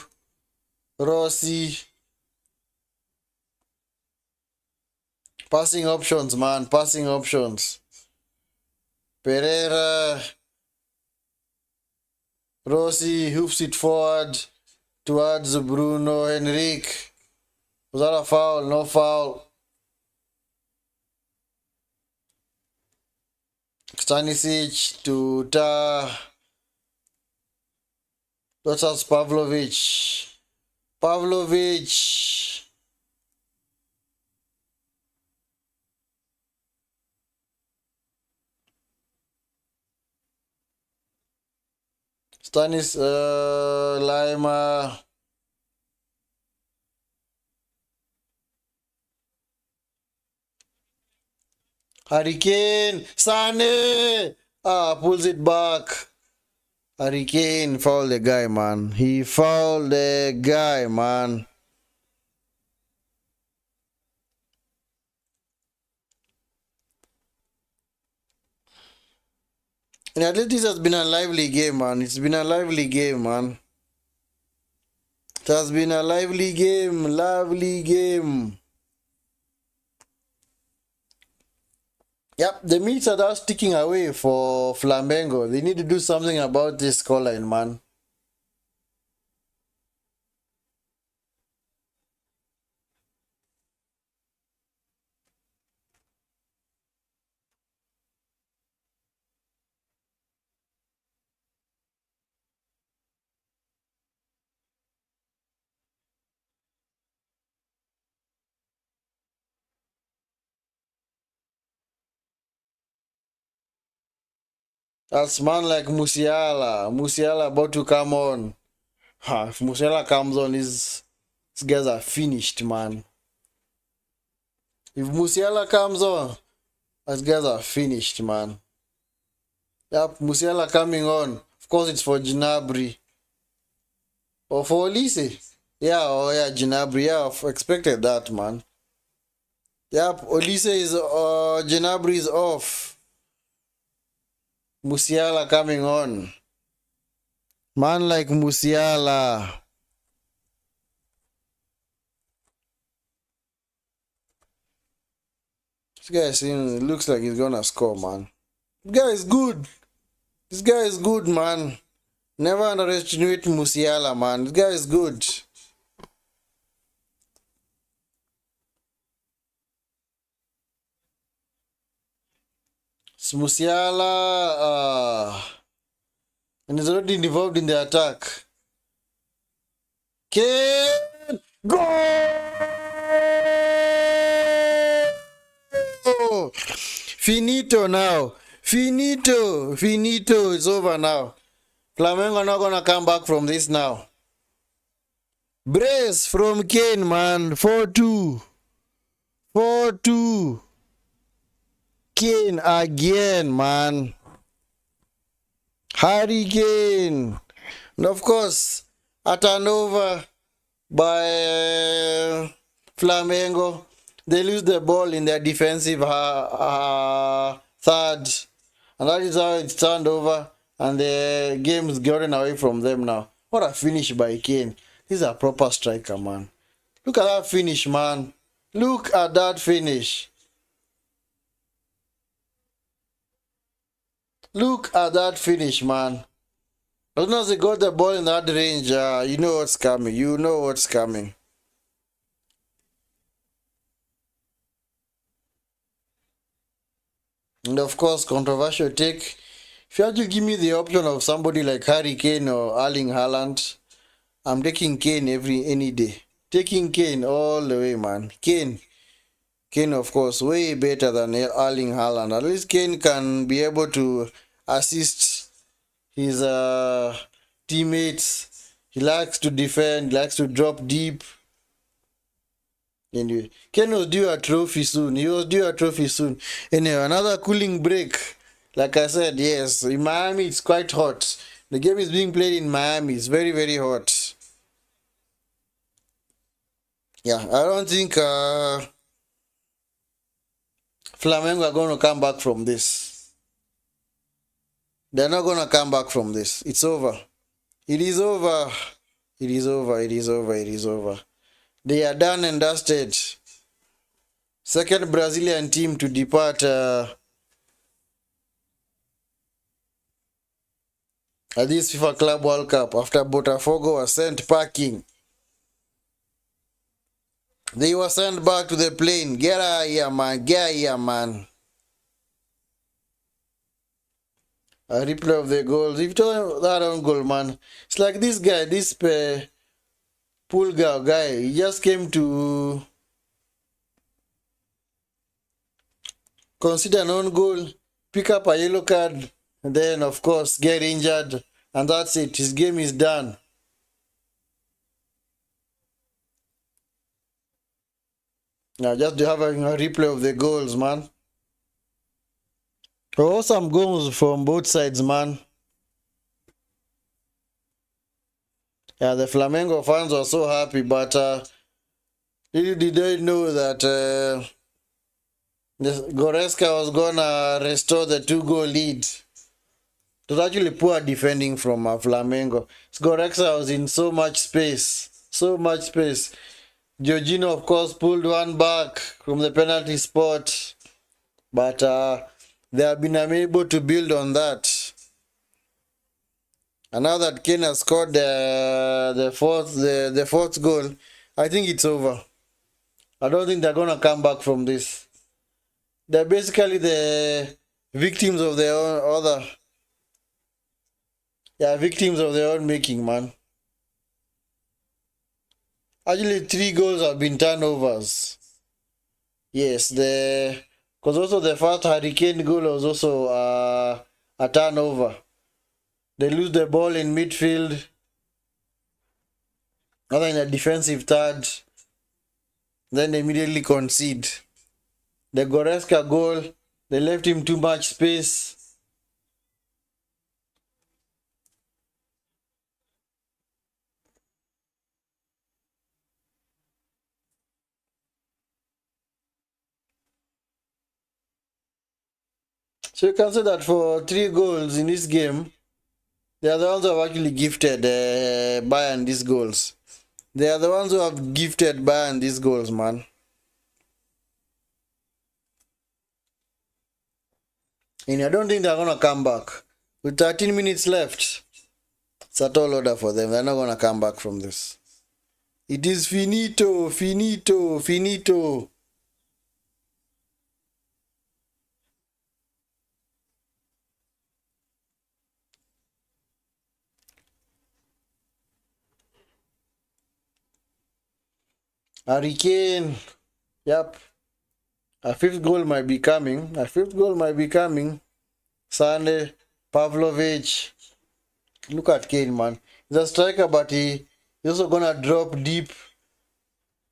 A: Rossi. Passing options, man. Passing options. Pereira. Rossi hoofs it forward towards Bruno Henrique. Was that a foul? No foul. Stanisic to That's Pavlovic. Lima. Hurricane. Sane. Pulls it back. Hurricane fouled the guy, man. He fouled the guy, man. And at least this has been a lively game, man. It's been a lively game, man. It has been a lively game. Yep, the meats are just sticking away for Flamengo. They need to do something about this scoreline, man. That's man like Musiala. Musiala about to come on. Ha, if Musiala comes on, these guys are finished, man. If Musiala comes on, these guys are finished, man. Yep, Musiala coming on. Of course, it's for Gnabry. Or for Olise. Yeah, oh yeah, Gnabry. Yeah, I've expected that, man. Yep, Olise is, Gnabry is off. Musiala coming on. Man like Musiala. This guy looks like he's gonna score, man. This guy is good. This guy is good, man. Never underestimate Musiala, man. This guy is good. It's Musiala, and he's already involved in the attack. Kane! Goal! Finito now. Finito. Finito. It's over now. Flamengo not gonna come back from this now. Brace from Kane, man. 4-2. 4-2. Kane again, man. Harry Kane. And of course, a turnover by Flamengo. They lose the ball in their defensive third. And that is how it's turned over. And the game is gotten away from them now. What a finish by Kane. He's a proper striker, man. Look at that finish, man. Look at that finish. Look at that finish, man. As soon as they got the ball in that range, you know what's coming. You know what's coming. And of course, controversial take. If you actually give me the option of somebody like Harry Kane or Erling Haaland, I'm taking Kane any day. Taking Kane all the way, man. Kane, of course, way better than Erling Haaland. At least Kane can be able to assist his teammates. He likes to defend, likes to drop deep. Anyway, Kane was due a trophy soon. He was due a trophy soon. Anyway, another cooling break. Like I said, yes, in Miami it's quite hot. The game is being played in Miami. It's very, very hot. Yeah, I don't think Flamengo are going to come back from this. They're not going to come back from this. It's over. It is over. It is over. It is over. It is over. They are done and dusted. Second Brazilian team to depart at this FIFA Club World Cup after Botafogo was sent packing. They were sent back to the plane. Get out here, man. Get out here, man. A replay of the goals. If you told that own goal, man, it's like this guy, this Pulga guy. He just came to consider an own goal, pick up a yellow card, and then, of course, get injured. And that's it. His game is done. Now, just having a replay of the goals, man. Awesome goals from both sides, man. Yeah, the Flamengo fans were so happy, but little did they know that Goretzka was gonna restore the 2-goal lead. It was actually poor defending from Flamengo. Goretzka was in so much space. So much space. Jorginho, of course, pulled one back from the penalty spot. But they have been unable to build on that. And now that Kane has scored the fourth goal, I think it's over. I don't think they're gonna come back from this. They're basically the victims of their own victims of their own making, man. Actually, 3 goals have been turnovers. Yes, because also the first Harry Kane goal was also a a turnover. They lose the ball in midfield, other in a defensive third, then they immediately concede. The Goretzka goal, they left him too much space. So you can say that for 3 goals in this game, they are the ones who have actually gifted Bayern these goals. They are the ones who have gifted Bayern these goals, man. And I don't think they're going to come back. With 13 minutes left, it's a tall order for them. They're not going to come back from this. It is finito, finito, finito. Harry Kane. Yep. A 5th goal might be coming. A 5th goal might be coming. Sunday, Pavlovic. Look at Kane, man. He's a striker, but he's also gonna drop deep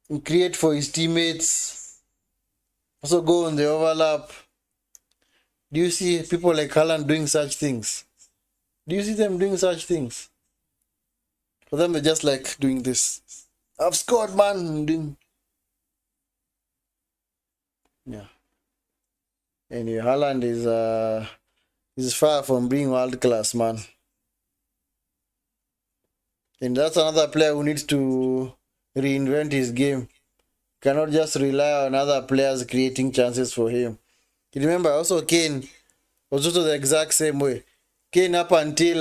A: and create for his teammates. Also go on the overlap. Do you see people like Haaland doing such things? Do you see them doing such things? For them, they're just like doing this. I've scored, man. Yeah. Anyway, Haaland is far from being world class, man. And that's another player who needs to reinvent his game. Cannot just rely on other players creating chances for him. You remember also Kane was also the exact same way. Kane up until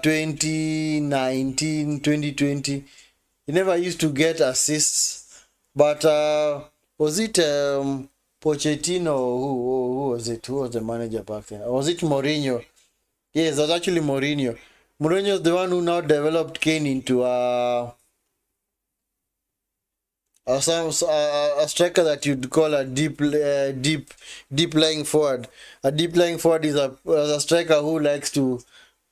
A: 2019, 2020, he never used to get assists. But was it Pochettino? Who was it? Who was the manager back then? Or was it Mourinho? Yes, it was actually Mourinho. Mourinho is the one who now developed Kane into a striker that you'd call a deep lying forward. A deep lying forward is a striker who likes to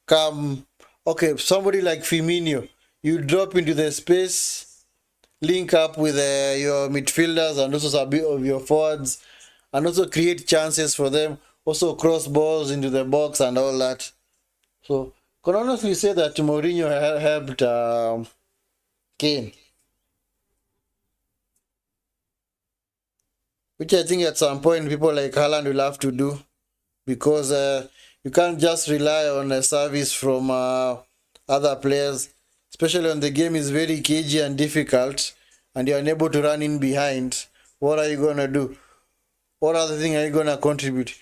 A: come. Okay, somebody like Firmino, you drop into the space, link up with your midfielders and also a bit of your forwards, and also create chances for them. Also cross balls into the box and all that. So, can honestly say that Mourinho helped Kane. Which I think at some point people like Haaland will have to do. Because you can't just rely on a service from other players. Especially when the game is very cagey and difficult. And you're unable to run in behind. What are you going to do? What other thing are you going to contribute?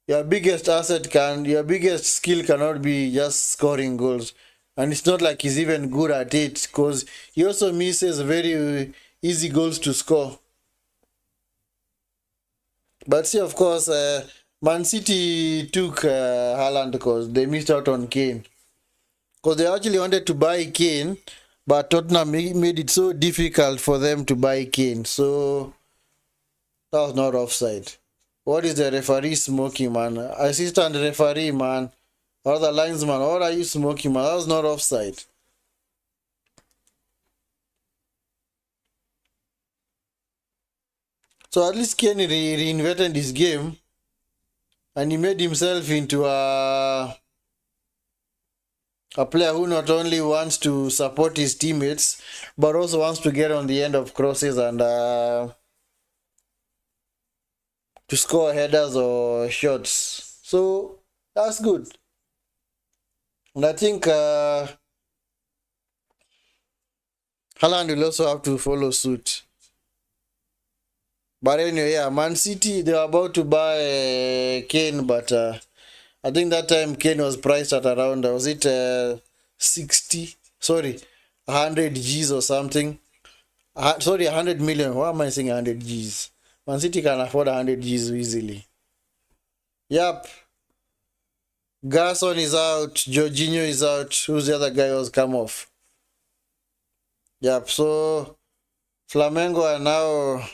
A: Your biggest your biggest skill cannot be just scoring goals. And it's not like he's even good at it, because he also misses very easy goals to score. But see, of course, Man City took Haaland because they missed out on Kane. Because they actually wanted to buy Kane, but Tottenham made it so difficult for them to buy Kane. So that was not offside. What is the referee smoking, man? Assistant referee, man. Or the linesman, what are you smoking, man? That was not offside. So at least Kane reinvented his game. And he made himself into a player who not only wants to support his teammates, but also wants to get on the end of crosses and to score headers or shots. So that's good. And I think Haaland will also have to follow suit. But anyway, yeah, Man City, they were about to buy Kane, but I think that time Kane was priced at around, was it 60? Sorry, 100 G's or something. Sorry, 100 million. Why am I saying 100 G's? Man City can afford 100 G's easily. Yep. Garson is out. Jorginho is out. Who's the other guy who has come off? Yep. So Flamengo are now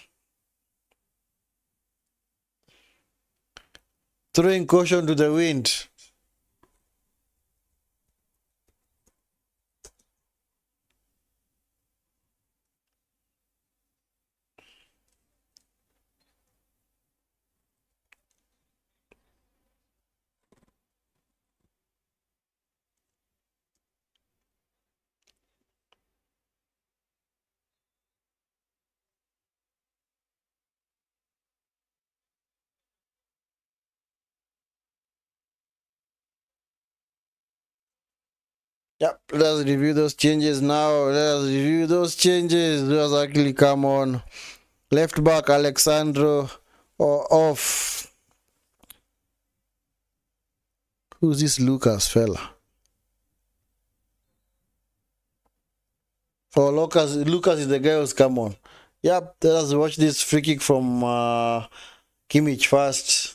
A: Throwing caution to the wind. Yep, let's review those changes now. Let's review those changes. Let's actually come on. Left back Alexandro or off. Who's this Lucas fella? Oh, Lucas is the guy who's come on. Yep, let us watch this free kick from Kimmich first.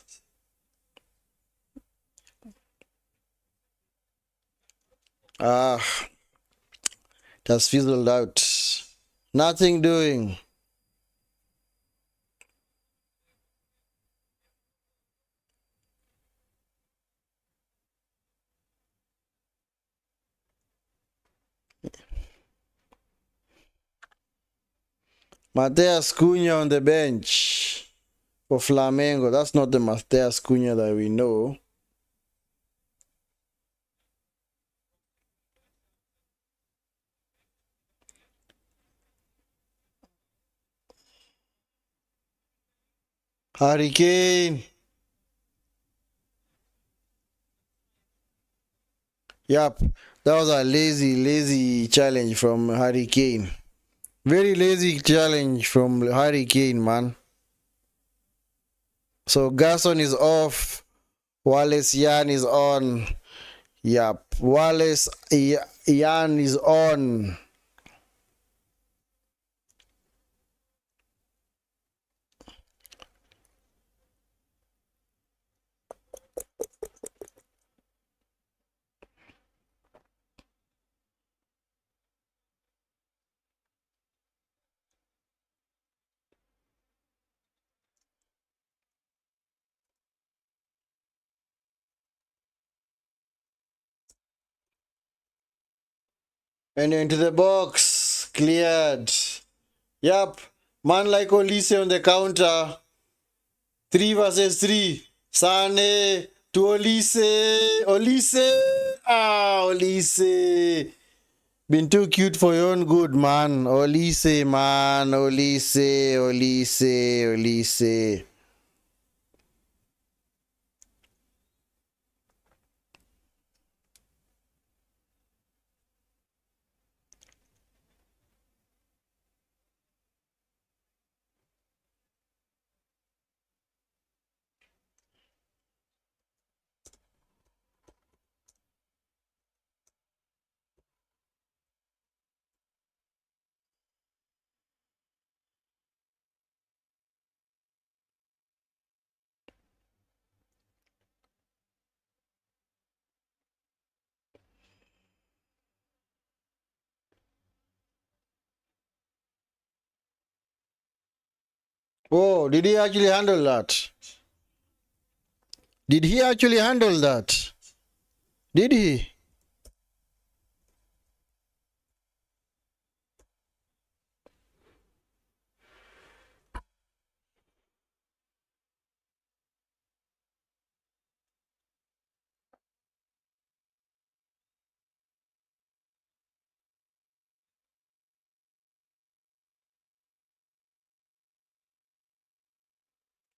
A: Ah, it has fizzled out. Nothing doing. Mateus Cunha on the bench for Flamengo. That's not the Mateus Cunha that we know. Harry Kane. Yep, that was a lazy challenge from Harry Kane. Very lazy challenge from Harry Kane, man. So Garson is off. Wallace Yan is on. Yep, Wallace Yan is on. And into the box. Cleared. Yep. Man like Olise on the counter. 3 versus 3. Sane to Olise. Olise. Ah, Olise. Been too cute for your own good, man. Olise, man. Olise, Olise, Olise. Oh, did he actually handle that? Did he actually handle that? Did he?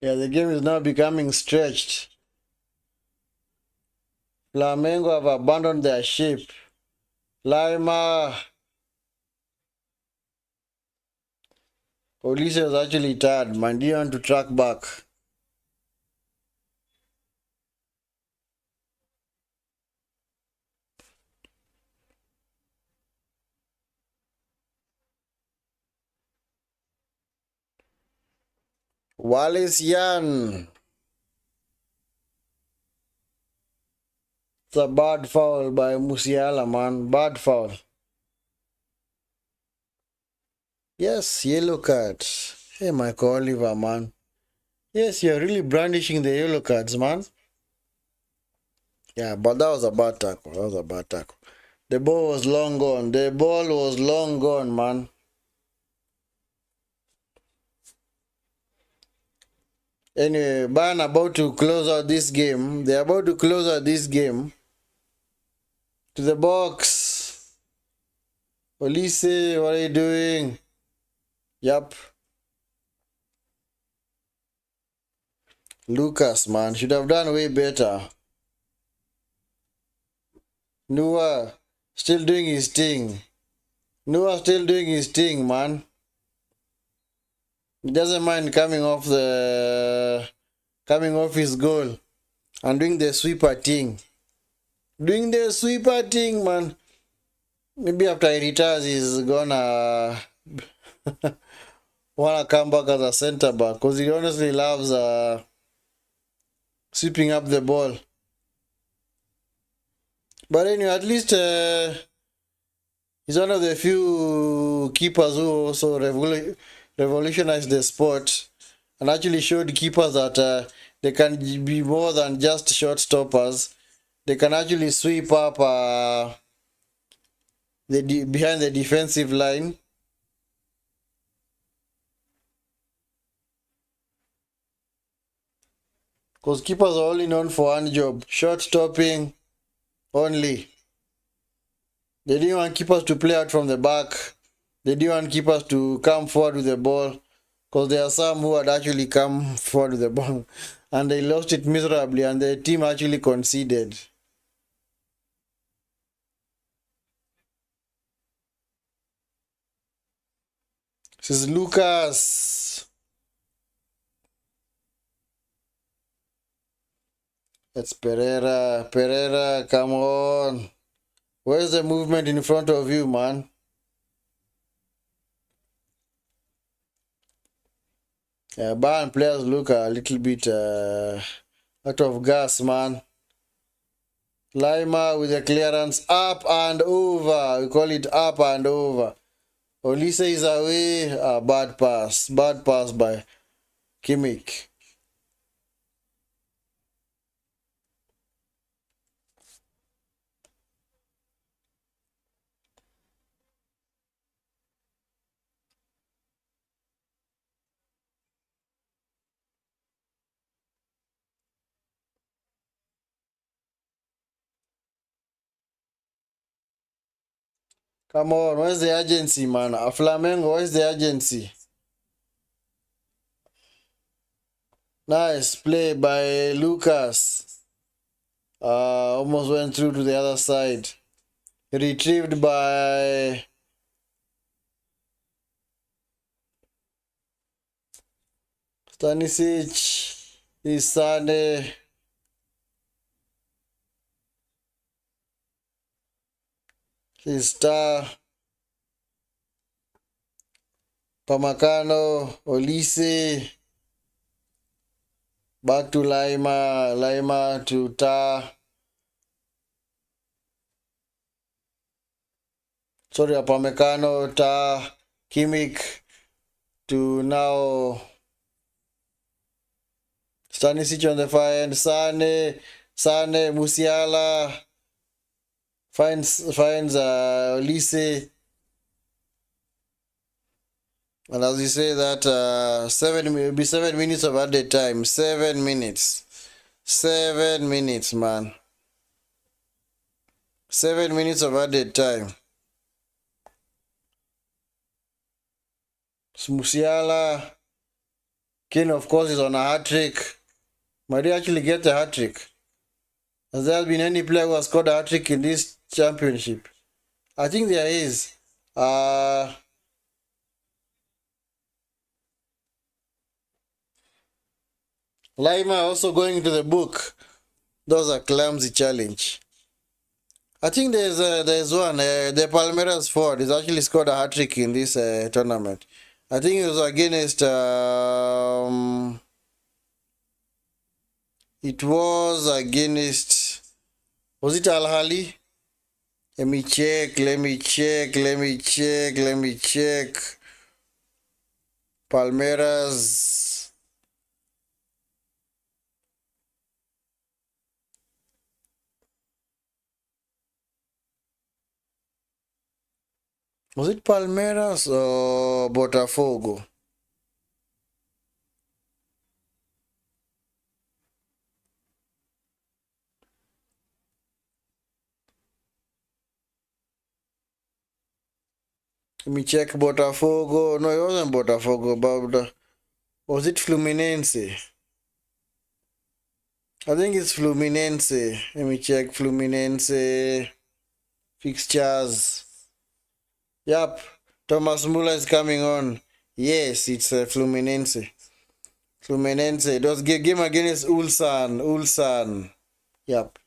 A: Yeah, the game is now becoming stretched. Flamengo have abandoned their ship. Lima. Olise was actually tired, man. Do you want to track back? Wallace Yan. It's a bad foul by Musiala, man. Bad foul. Yes, yellow card. Hey, Michael Oliver, man. Yes, you're really brandishing the yellow cards, man. Yeah, but that was a bad tackle. That was a bad tackle. The ball was long gone. The ball was long gone, man. Anyway, Bayern about to close out this game. They're about to close out this game. To the box. Olise, what are you doing? Yup. Lucas, man, should have done way better. Noah, still doing his thing. Noah still doing his thing, man. He doesn't mind coming off his goal and doing the sweeper thing. Doing the sweeper thing, man. Maybe after he retires, he's gonna wanna come back as a center back because he honestly loves sweeping up the ball. But anyway, at least he's one of the few keepers who also revolutionized the sport and actually showed keepers that they can be more than just short stoppers. They can actually sweep up behind the defensive line. Because keepers are only known for one job, short stopping only. They didn't want keepers to play out from the back. They didn't want keepers to come forward with the ball. Because there are some who had actually come forward with the ball. And they lost it miserably and the team actually conceded. This is Lucas. It's Pereira. Pereira, come on. Where's the movement in front of you, man? Bayern players look a little bit out of gas, man. Lima with the clearance up and over. We call it up and over. Olise is away. Bad pass. Bad pass by Kimmich. Come on, where's the urgency, man? Flamengo, where's the urgency? Nice play by Lucas. Almost went through to the other side. Retrieved by Stanisic. Is Sane. Is Star. Pamacano. Olise. Back to Lima. Lima to Ta. Sorry, Pamecano, Ta, Kimmich to now Stanisic on the far end. Sane, Musiala finds Olise. And as you say that 7 minutes of added time. 7 minutes. 7 minutes, man. 7 minutes of added time. Musiala. Kane, of course, is on a hat-trick. Might he actually get a hat-trick? Has there been any player who has scored a hat-trick in this championship? I think there is. Lima also going into the book. Those are clumsy challenge. I think there's one. The Palmeiras forward has actually scored a hat-trick in this tournament. I think it was against was it Al Ahly? Let me check. Palmeiras. Was it Palmeiras or Botafogo? Let me check Botafogo. No, it wasn't Botafogo, but was it Fluminense? I think it's Fluminense. Let me check Fluminense fixtures. Yup, Thomas Muller is coming on. Yes, it's Fluminense. Fluminense. It was game against Ulsan. Ulsan. Yup.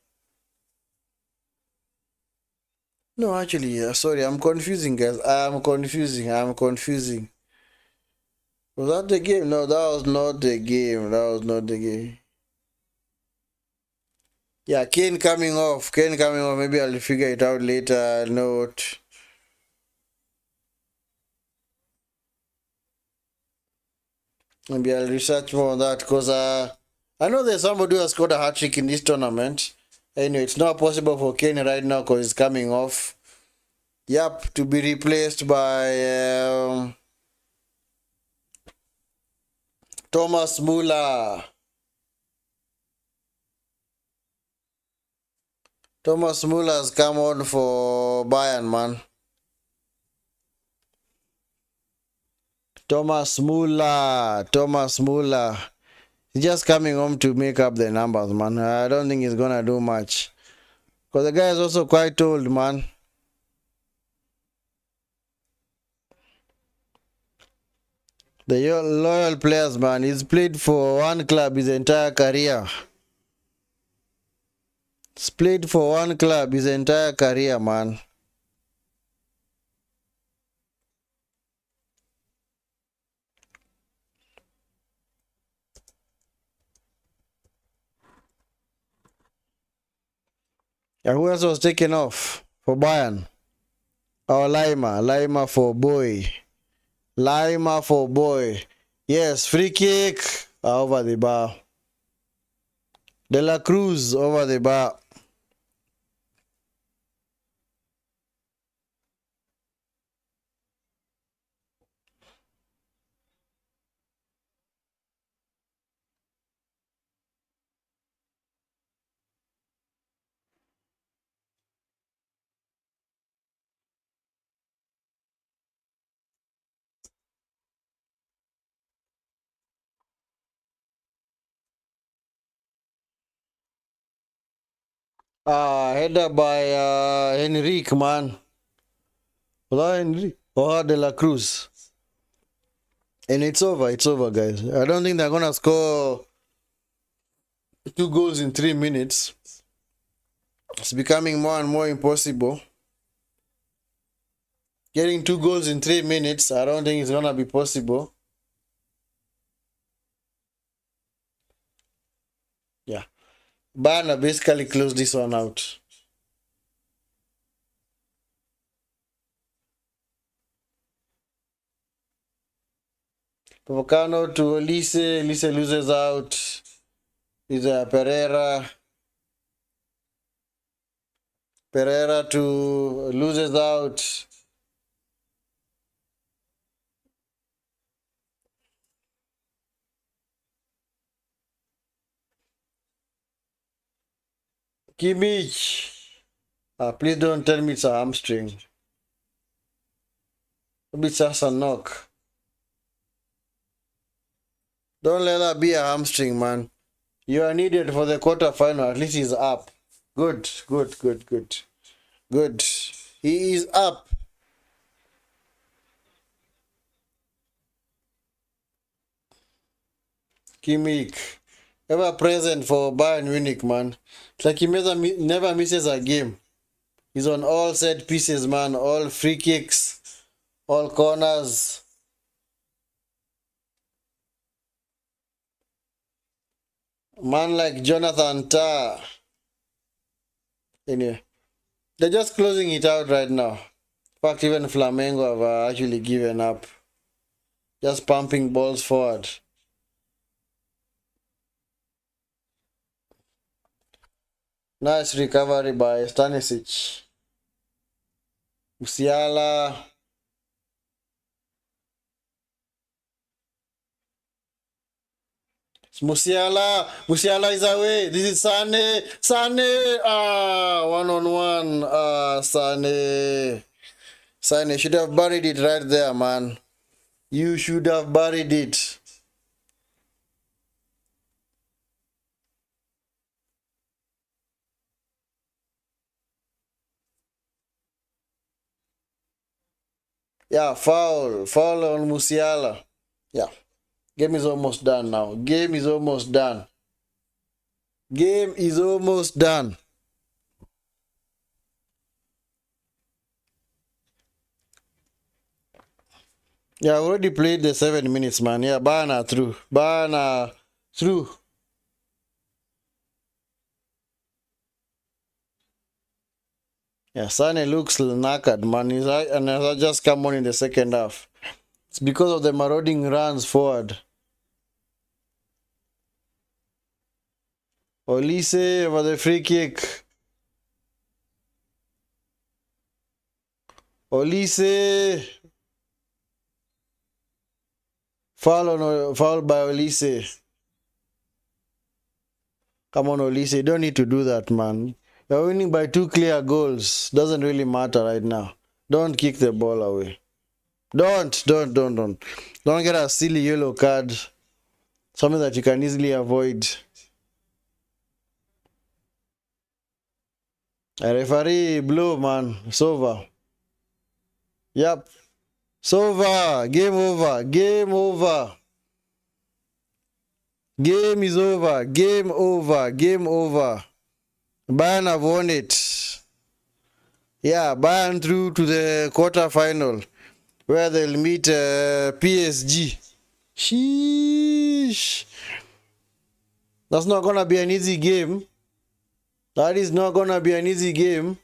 A: No, actually, sorry, I'm confusing, guys. I'm confusing. Was that the game? No, that was not the game. That was not the game. Yeah, Kane coming off. Kane coming off. Maybe I'll figure it out later. Note. Maybe I'll research more on that because I know there's somebody who has scored a hat-trick in this tournament. Anyway, it's not possible for Kane right now because he's coming off. Yep, to be replaced by Thomas Muller. Thomas Muller has come on for Bayern, man. Thomas Muller. He's just coming home to make up the numbers, man. I don't think he's gonna do much. Because the guy is also quite old, man. The loyal players, man. He's played for one club his entire career. He's played for one club his entire career, man. Yeah, who else was taken off for Bayern? Oh, Lima for boy. Lima for boy. Yes, free kick over the bar. De La Cruz over the bar. Header by Henrique, man. Hello, Henrique. Oh, De La Cruz. And it's over, guys. I don't think they're gonna score 2 goals in 3 minutes. It's becoming more and more impossible. Getting 2 goals in 3 minutes, I don't think it's gonna be possible. Yeah. Bayern basically closed this one out. Provocano to Elise. Elise loses out. Is Pereira. Pereira to loses out. Kimmich. Please don't tell me it's a hamstring. Maybe it's just a knock. Don't let that be a hamstring, man. You are needed for the quarterfinal. At least he's up. Good. Good. He is up. Kimmich. Ever present for Bayern Munich, man. It's like he never misses a game. He's on all set pieces, man. All free kicks. All corners. Man like Jonathan Tah. Anyway. They're just closing it out right now. In fact, even Flamengo have actually given up. Just pumping balls forward. Nice recovery by Stanisic. Musiala. Musiala is away. This is Sane. Sane. One on one. Sane. Sane should have buried it right there, man. You should have buried it. Yeah, foul. Foul on Musiala. Yeah. Game is almost done now. Game is almost done. Game is almost done. Yeah, I already played the 7 minutes, man. Yeah, Bana through. Bana through. Yeah, Sane looks knackered, man. And has just come on in the second half. It's because of the marauding runs forward. Olise for the free kick. Olise. Foul by Olise. Come on, Olise. You don't need to do that, man. You're winning by 2 clear goals. Doesn't really matter right now. Don't kick the ball away. Don't get a silly yellow card. Something that you can easily avoid. A referee blow, man. It's over. Yep. It's over. Game over. Game over. Game is over. Game over. Game over. Bayern have won it. Yeah, Bayern through to the quarter-final where they'll meet PSG. Sheesh. That's not gonna be an easy game. That is not gonna be an easy game.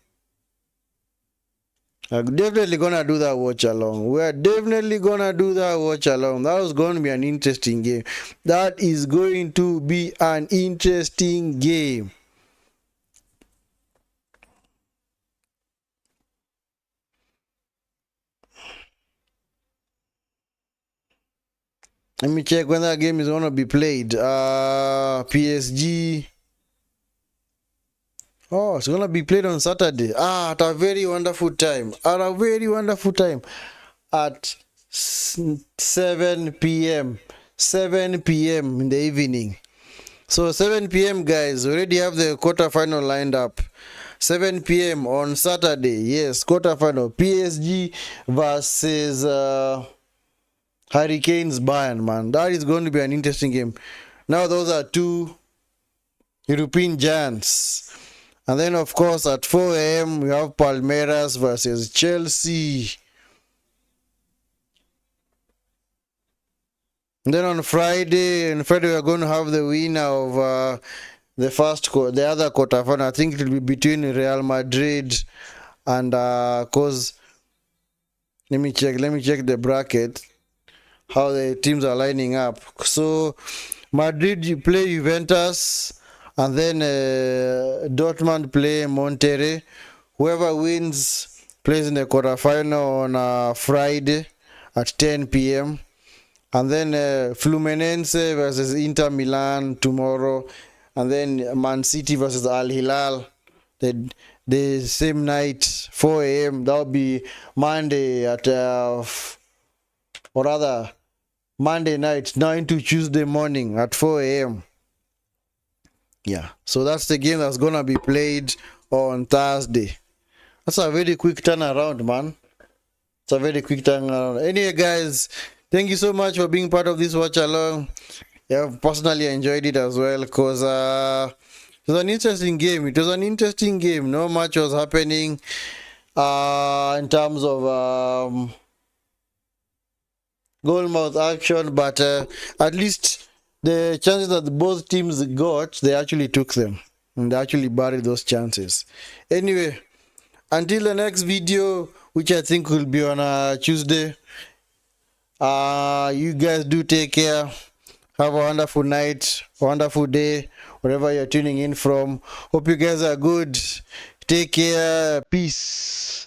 A: I'm definitely gonna do that watch along. We're definitely gonna do that watch along. That was going to be an interesting game. That is going to be an interesting game. Let me check when that game is gonna be played. PSG. Oh, it's gonna be played on Saturday. At a very wonderful time. At a very wonderful time. At 7 p.m. 7 p.m. in the evening. So 7 p.m. guys, already have the quarterfinal lined up. 7 p.m. on Saturday. Yes, quarterfinal. PSG versus Hurricanes Bayern, man. That is going to be an interesting game. Now those are two European giants. And then of course at 4 a.m. we have Palmeiras versus Chelsea. And then on Friday we are going to have the winner of the other quarterfinal. I think it will be between Real Madrid and cause let me check the bracket, how the teams are lining up. So Madrid you play Juventus, and then Dortmund play Monterrey. Whoever wins plays in the quarterfinal on Friday at 10 p.m. And then Fluminense versus Inter Milan tomorrow. And then Man City versus Al Hilal the same night, 4 a.m. That will be Monday at, or rather, Monday night, 9 to Tuesday morning at 4 a.m. Yeah, so that's the game that's gonna be played on Thursday. That's a very quick turnaround, man. It's a very quick turnaround. Anyway, guys, thank you so much for being part of this watch along. Yeah, personally enjoyed it as well because it was an interesting game. It was an interesting game. No much was happening in terms of goal mouth action, but at least the chances that both teams got, they actually took them and they actually buried those chances. Anyway, until the next video, which I think will be on Tuesday, you guys do take care. Have a wonderful night, wonderful day, wherever you're tuning in from. Hope you guys are good. Take care. Peace.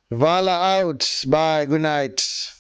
A: Vala out. Bye. Good night.